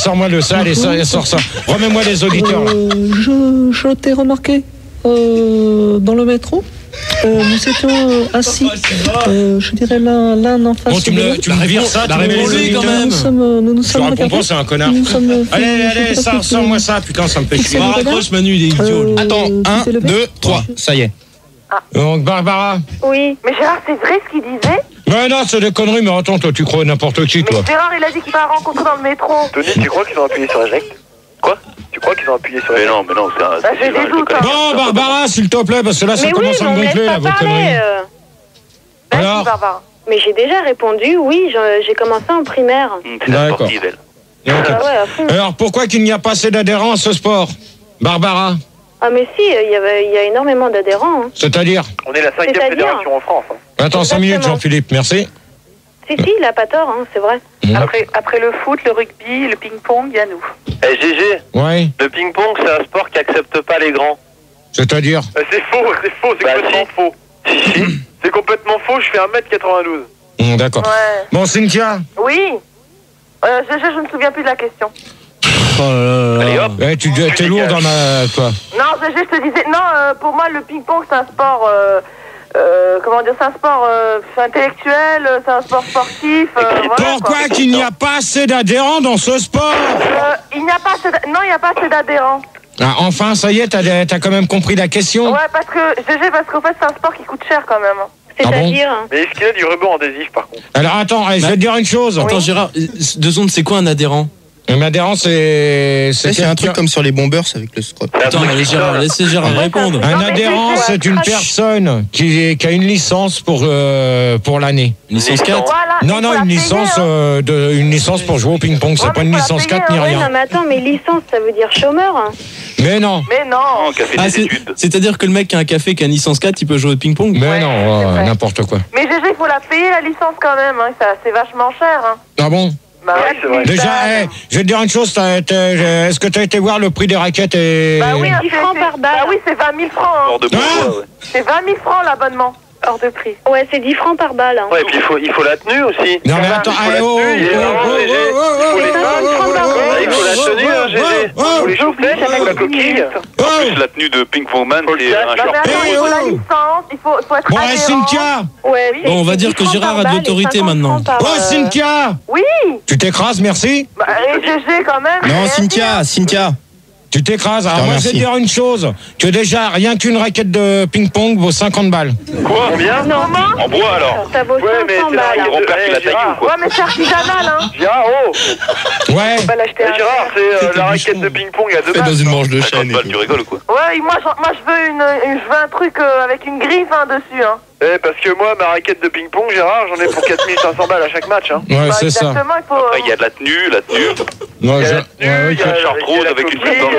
allez, sors ça. Remets-moi les auditeurs, là. Je t'ai remarqué dans le métro. Nous étions assis, je dirais l'un en face de l'autre. Tu me vires ça, tu me réponds-lui quand même. Nous sommes je réponds pas, c'est un connard. Allez, sors-moi ça, putain, ça me fait chier. Raccroche Manu, il est idiot. Attends, 1, 2, 3, ça y est. Donc, Barbara. Oui. Mais Gérard, c'est vrai ce qu'il disait? Mais non, c'est des conneries, mais attends, toi, tu crois n'importe qui, toi. Mais Gérard, il a dit qu'il va rencontrer dans le métro. Tony, tu crois qu'ils ont appuyé sur eject? Quoi? Tu crois qu'ils ont appuyé sur Mais eject? non, c'est un. J'ai des doutes. Hein. Bon, Barbara, s'il te plaît, parce que là, ça commence à me gonfler, là, vos conneries. Alors? Barbara. Mais j'ai déjà répondu, oui, j'ai commencé en primaire. C'est la sportive, elle. Ok. Ah ouais, à fond. Alors, pourquoi qu'il n'y a pas assez d'adhérents à ce sport, Barbara? Ah mais si, il y a énormément d'adhérents. Hein. C'est-à-dire? On est la 5e C'est-à-dire fédération en France. Hein. Attends, 5 minutes, Jean-Philippe, merci. Si, il a pas tort, hein, c'est vrai. Après le foot, le rugby, le ping-pong, il y a nous. Eh, GG, Ouais, le ping-pong, c'est un sport qui accepte pas les grands. c'est-à-dire? C'est faux, c'est Bah, complètement si. faux. C'est complètement faux, je fais 1m92. D'accord. Ouais. Bon, Cynthia? Oui. GG, je me souviens plus de la question. Allez hop. Ouais, t'es lourd dans ma... toi. Non, GG, je te disais... Non, pour moi, le ping-pong, c'est un sport... comment dire, c'est un sport intellectuel, c'est un sport sportif. Pourquoi qu'il n'y a pas assez d'adhérents dans ce sport? Il n'y a pas assez non, il n'y a pas assez d'adhérents. Ah, enfin, ça y est, t'as quand même compris la question? Ouais, parce qu'en fait, c'est un sport qui coûte cher quand même. C'est-à-dire... Mais est-ce qu'il y a du ruban adhésif par contre? Alors, attends, je vais te dire une chose. Attends, Gérard, 2 secondes, c'est quoi un adhérent? Un adhérent, c'est un truc comme sur les bombers avec le scrot. Attends, laissez Gérard répondre. Un adhérent, c'est une personne qui a une licence pour l'année. Une licence 4? Voilà, Non, une licence pour jouer au ping-pong. C'est pas une licence 4 ni Ouais, rien. non mais attends, mais licence, ça veut dire chômeur. Hein. Mais non. Mais non. Non, qui a fait des études. C'est-à-dire que le mec qui a un café qui a une licence 4, il peut jouer au ping-pong? Mais non, n'importe quoi. Mais GG, il faut la payer la licence quand même. Hein. C'est vachement cher. Hein. Ah bon? Bah Ouais, c'est vrai. Déjà, je vais te dire une chose. Est-ce que t'as été voir le prix des raquettes et... Bah oui, 10 francs par balle. Bah oui, c'est 20 000 francs. Hein. Hors de bourgeois, ouais. C'est 20 000 francs l'abonnement. Hors de prix. Ouais, c'est 10 francs par balle. Hein. Ouais, et puis il faut la tenue aussi. Non mais attends, allez, Il faut la tenue, hein, GG. Il faut les chaussettes, il faut la coquille. En plus, la tenue de Ping-Pong-Man, c'est un Non short. mais attends, il faut la licence, il faut être Bon, adhérent. Cynthia. Ouais, Bon, on va dire que Gérard a de l'autorité maintenant. Oh, Cynthia. Oui. Tu t'écrases, merci. Bah, et GG quand même. Non, rien Cynthia. Tu t'écrases. Alors moi, je vais te remercie. dire une chose. Que déjà, rien qu'une raquette de ping-pong vaut 50 balles. Quoi? Combien? Non, En bois alors? Ça vaut 500 balles. Mon père qui l'a taillé ou quoi? Ouais, mais c'est artisanal, hein. Gérard, Ouais. Faut pas l'acheter à Gérard, c'est la raquette de ping-pong à 2 Fait dans balles. une manche de 50 chaîne. balles, tu rigoles ou quoi? Ouais, moi je veux un truc avec une griffe dessus, hein. Parce que moi, ma raquette de ping-pong, Gérard, j'en ai pour 4500 balles à chaque match. Hein. Ouais, c'est ça. Exactement, il faut. Après, il y a de la tenue. Ouais, Il y a la tenue, il y a une short rose la avec une coquille, plaque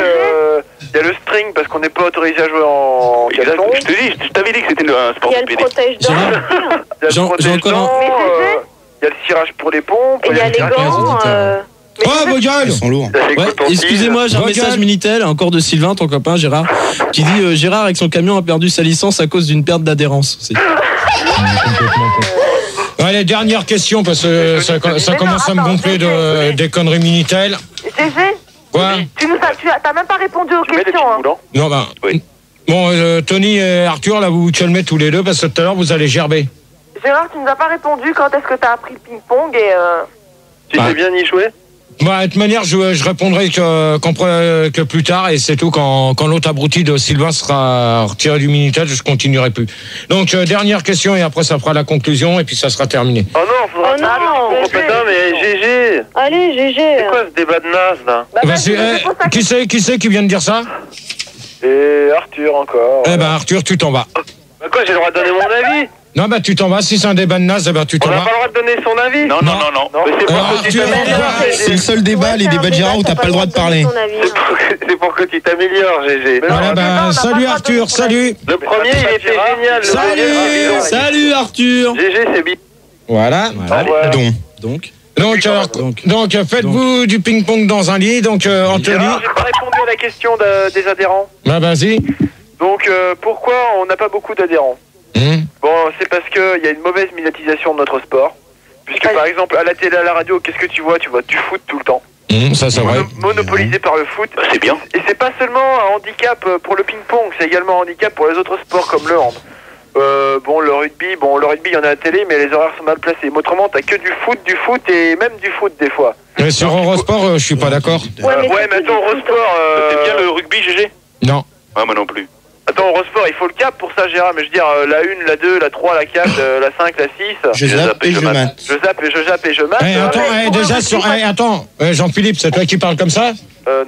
il y a le string parce qu'on n'est pas autorisé à jouer en Exact. caleçon. Je t'avais dit que c'était un sport Il y a de le PD. protège-dents. Gérard. Il y a le J'ai encore protège-dents, Mais GG. il y a le cirage pour les pompes. Et il y a les gants. Oh, vos gueules. Ils sont lourds. Ouais, excusez-moi, j'ai un message Minitel, encore de Sylvain, ton copain Gérard, qui dit Gérard avec son camion a perdu sa licence à cause d'une perte d'adhérence. Allez, dernière question, parce que ça commence à me gonfler des conneries Minitel. GG. Quoi? T'as même pas répondu aux questions. Hein. Non, bah. Oui. Bon, Tony et Arthur, là, vous vous calmez tous les deux, parce que tout à l'heure, vous allez gerber. Gérard, tu nous as pas répondu quand est-ce que t'as appris le ping-pong et. Tu sais bien y jouer? Bah, de toute manière, je répondrai que plus tard, et c'est tout. Quand l'autre abruti de Sylvain sera retiré du Minitel, je continuerai plus. Donc, dernière question, et après, ça fera la conclusion, et puis ça sera terminé. Oh non, faudra putain, mais GG. Allez, GG. C'est quoi ce débat de naze, là? Qui c'est qui vient de dire ça? Et Arthur, encore. Eh ben, Arthur, tu t'en vas. Bah quoi, j'ai le droit de donner mon avis? Non, bah, tu t'en vas. Si c'est un débat de naze, eh ben, tu t'en On n'a vas. pas le droit de donner son avis? Non. Mais c'est pour que tu t'améliores, C'est le seul débat, les débats de Gérard, où t'as pas le droit de parler. C'est pour que tu t'améliores, GG. Voilà, bah, salut Arthur, salut. Le premier, il était génial. Salut Arthur. GG, c'est bien. Voilà. Donc, faites-vous du ping-pong dans un lit. Donc, Anthony. Gérard, j'ai pas répondu à la question des adhérents. Bah, vas-y. Donc, pourquoi on n'a pas beaucoup d'adhérents? Bon, c'est parce qu'il y a une mauvaise médiatisation de notre sport. Puisque, par exemple, à la télé, à la radio, qu'est-ce que tu vois? Tu vois du foot tout le temps. Ça, c'est vrai. Monopolisé par le foot. C'est bien. Et c'est pas seulement un handicap pour le ping-pong, c'est également un handicap pour les autres sports comme le hand. Le rugby, il y en a à la télé, mais les horaires sont mal placés. Mais autrement, t'as que du foot et même du foot des fois. Mais sur Eurosport, je suis pas d'accord. Ouais, mais attends, Eurosport... T'aimes bien le rugby, GG? Non. Ouais, moi non plus. Attends, Eurosport, il faut le cap pour ça, Gérard. Mais je veux dire, la 1, la 2, la 3, la 4, la 5, la 6... Je zappe et je mate. Je zappe et je mate. Attends, Jean-Philippe, c'est toi qui parles comme ça?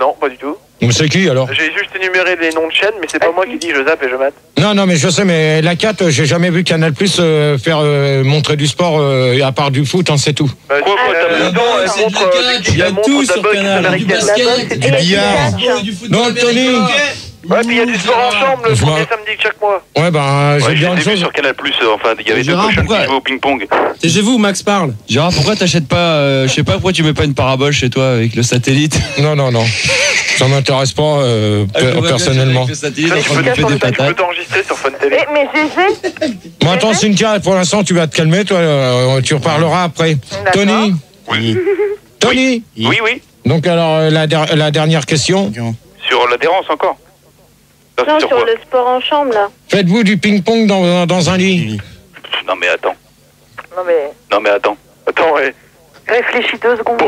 Non, pas du tout. C'est qui alors? J'ai juste énuméré les noms de chaînes, mais c'est pas moi qui dis je zappe et je mate. Non, mais je sais, mais la 4, j'ai jamais vu Canal Plus faire montrer du sport à part du foot, c'est tout. Il y a tout sur Canal. Du basket, du billard. Non, Tony. Ouais, puis il y a du sport en chambre le premier samedi de chaque mois. Ouais, ben, j'ai bien une chose. Sur Canal Plus, il y avait deux cochons qui jouaient au ping-pong. Taisez-vous, Max parle. Gérard, pourquoi t'achètes pas, je sais pas, pourquoi tu mets pas une parabole chez toi avec le satellite? Non. Ça m'intéresse pas personnellement. Le satellite, tu peux t'enregistrer sur Fun TV. Mais GG. Bon, attends, Cynthia, pour l'instant, tu vas te calmer, toi, tu reparleras après. Tony. Oui. Tony. Oui. Donc, alors, la dernière question. Sur l'adhérence encore? Non, sur le sport en chambre, là. Faites-vous du ping-pong dans un lit? Non, mais attends. Attends, ouais. Réfléchis 2 secondes.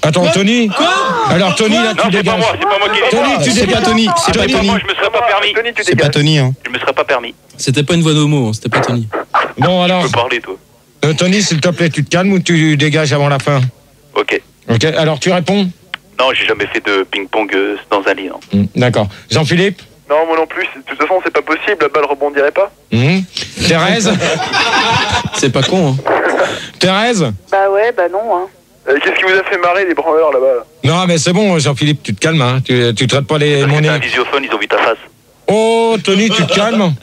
Attends, Tony. Quoi? Alors, Tony, là, tu dégages. C'est pas moi qui l'ai. Tony, tu C'est pas Tony. C'est pas Tony. Moi, je me serais pas permis. C'est pas Tony, hein. Je me serais pas permis. C'était pas une voix d'homo, c'était pas Tony. Bon, alors. Tu peux parler, toi. Tony, s'il te plaît, tu te calmes ou tu dégages avant la fin? Ok. Alors tu réponds? Non, j'ai jamais fait de ping-pong dans un lit, non. D'accord. Jean-Philippe? Non, moi non plus. De toute façon, c'est pas possible. La balle rebondirait pas. Thérèse? C'est pas con, hein. Thérèse? Bah ouais, bah non, hein. Qu'est-ce qui vous a fait marrer, les branleurs, là-bas là? Non, mais c'est bon, Jean-Philippe, tu te calmes, hein. Tu traites pas les monnaies. C'est un visiophone, ils ont vu ta face. Oh, Tony, tu te calmes?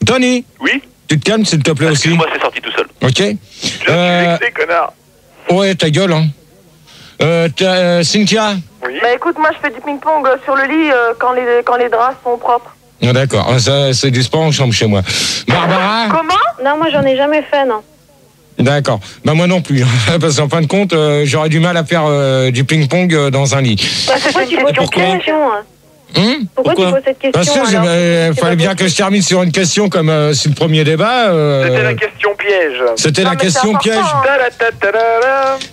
Tony? Oui? Tu te calmes, s'il te plaît, aussi? Moi, c'est sorti tout seul. Ok. Je suis vexé, connard. Ouais, ta gueule, hein. Cynthia? Oui. Bah écoute, moi je fais du ping-pong sur le lit quand les draps sont propres. Ah, d'accord, ça, c'est du sport en chambre chez moi. Barbara? Comment? Non, moi j'en ai jamais fait, non. D'accord. Bah moi non plus. Parce qu'en fin de compte, j'aurais du mal à faire du ping-pong dans un lit. Bah, pourquoi tu poses cette question? Pourquoi tu poses cette question? Parce que fallait bien que je termine sur une question comme c'est le premier débat. C'était la question piège. C'était la question piège.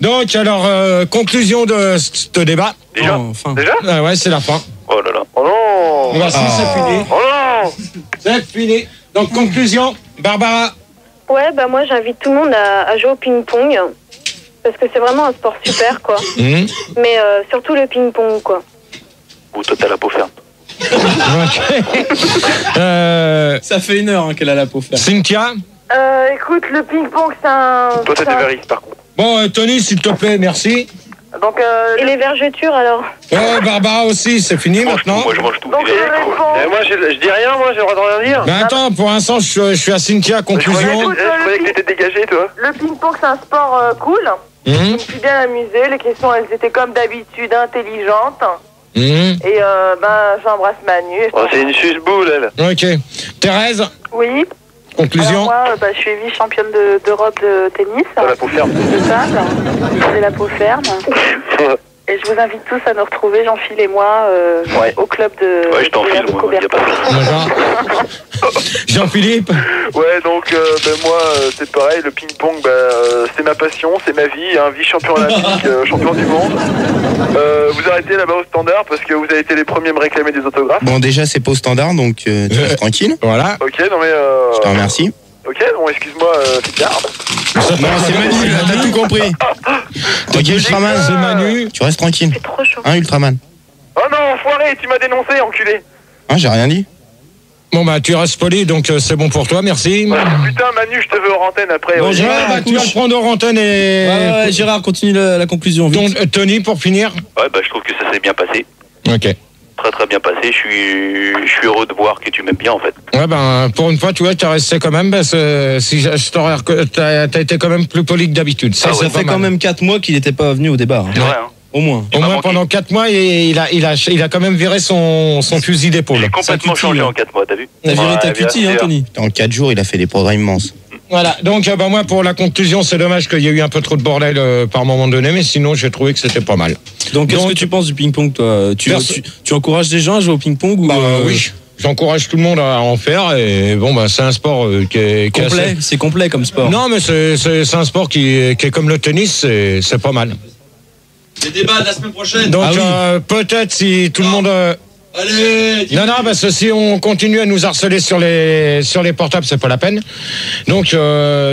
Donc alors, conclusion de ce débat. Déjà? Ah ouais, c'est la fin. Oh là là. Oh non. Voici, c'est fini. Oh non. C'est fini. Donc conclusion, Barbara. Ouais, bah moi j'invite tout le monde à jouer au ping-pong. Parce que c'est vraiment un sport super, quoi. Mais surtout le ping-pong, quoi. Ou toi, t'as la peau ferme. Ça fait 1 heure qu'elle a la peau ferme. Cynthia? Écoute, le ping-pong, c'est un... Toi, c'est des varis, par contre. Bon, Tony, s'il te plaît, merci. Donc, et les vergetures, alors? Ouais, Barbara aussi, c'est fini maintenant. Moi, je mange tout. Donc, Moi, je dis rien, moi, j'ai le droit de rien dire. Mais attends, pour l'instant, je suis à Cynthia, conclusion. Je croyais que t'étais dégagé, toi. Le ping-pong, c'est un sport cool. Je me suis bien amusée. Les questions, elles étaient comme d'habitude intelligentes. Et j'embrasse Manu. C'est une suce-boule, elle. Ok. Thérèse? Oui. Conclusion? Alors moi, je suis vice-championne d'Europe de tennis. T'as la peau ferme. J'ai la peau ferme. Et je vous invite tous à nous retrouver, Jean-Phil et moi, au club de. Ouais, je t'enfile, moi, y a pas de Jean-Philippe. Ouais, donc moi, c'est pareil, le ping-pong, c'est ma passion, c'est ma vie, hein, vice-champion olympique, champion du monde. Vous arrêtez là-bas au standard parce que vous avez été les premiers à me réclamer des autographes. Bon, déjà, c'est pas au standard, donc tu restes tranquille. Voilà. Ok, non mais... Je te remercie. Ok, bon, excuse-moi, Picard. Non, c'est Manu, là, t'as tout compris. Ok, Ultraman, c'est Manu. Tu restes tranquille. C'est trop chaud. Hein, Ultraman? Oh non, enfoiré, tu m'as dénoncé, enculé. Hein, j'ai rien dit. Bon bah tu restes poli, donc c'est bon pour toi, merci. Putain, Manu, je te veux hors antenne après. Bon, Gérard, tu vas le prendre hors antenne et... Ouais, Gérard, continue la conclusion. Vite. Tony, pour finir. Ouais, je trouve que ça s'est bien passé. Ok. Très très bien passé, je suis heureux de voir que tu m'aimes bien en fait. Ouais, pour une fois, tu vois, t'as resté quand même, parce que si je t'aurais t'as été quand même plus poli que d'habitude. Ça fait quand même 4 mois qu'il n'était pas venu au débat. C'est vrai, hein. Au moins. Au moins pendant 4 mois, et il a quand même viré son fusil d'épaule. J'ai complètement changé en 4 mois, t'as vu? T'as viré ta cutie, hein, Tony? En 4 jours, il a fait des progrès immenses. Voilà, donc moi pour la conclusion, c'est dommage qu'il y ait eu un peu trop de bordel par moment donné, mais sinon j'ai trouvé que c'était pas mal. Donc qu'est-ce que tu penses du ping-pong, toi? Tu encourages des gens à jouer au ping-pong ou Oui, j'encourage tout le monde à en faire, et bon c'est un sport qui est complet. assez... C'est complet comme sport. Non, mais c'est un sport qui est comme le tennis, c'est pas mal. Les débats de la semaine prochaine. Donc peut-être si tout le monde... Allez. Non, parce que si on continue à nous harceler sur les portables, c'est pas la peine. Donc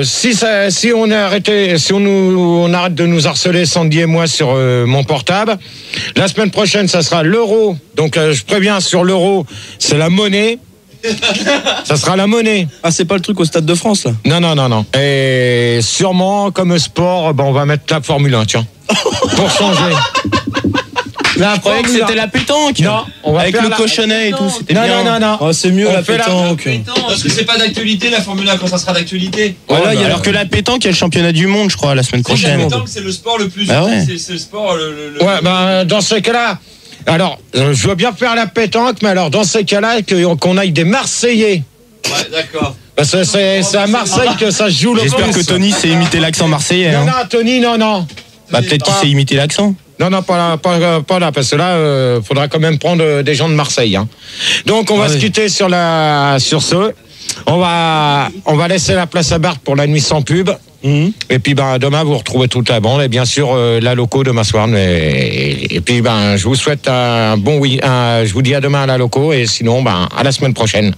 si on arrête de nous harceler, Sandy et moi, sur mon portable, la semaine prochaine ça sera l'euro. Donc je préviens, sur l'euro, c'est la monnaie. Ça sera la monnaie. Ah, c'est pas le truc au Stade de France là? Non. Et sûrement comme sport, on va mettre la Formule 1, tiens, pour changer. Je croyais que c'était la pétanque. Non, on va avec faire le cochonnet et tout, c'était non, bien. Non. Oh, c'est mieux la pétanque. Parce que c'est pas d'actualité la Formule 1 quand ça sera d'actualité. Voilà, alors que la pétanque, il y a le championnat du monde, je crois, la semaine prochaine. La pétanque, c'est le sport le plus c'est le sport Ouais, dans ces cas-là, alors je veux bien faire la pétanque, mais alors dans ces cas-là qu'on aille des Marseillais. Ouais, d'accord. Parce que c'est à Marseille que ça se joue le plus. J'espère que Tony sait imiter l'accent marseillais. Non, Tony, non. Bah peut-être qu'il sait imiter l'accent. Non, pas là, parce que là, faudra quand même prendre des gens de Marseille. Hein. Donc, on va se quitter sur ce. On va laisser la place à Bart pour la nuit sans pub. Et puis, demain, vous retrouvez toute la bande. Et bien sûr, la loco demain soir. Et puis, je vous souhaite un bon week-end. Je vous dis à demain à la loco. Et sinon, à la semaine prochaine.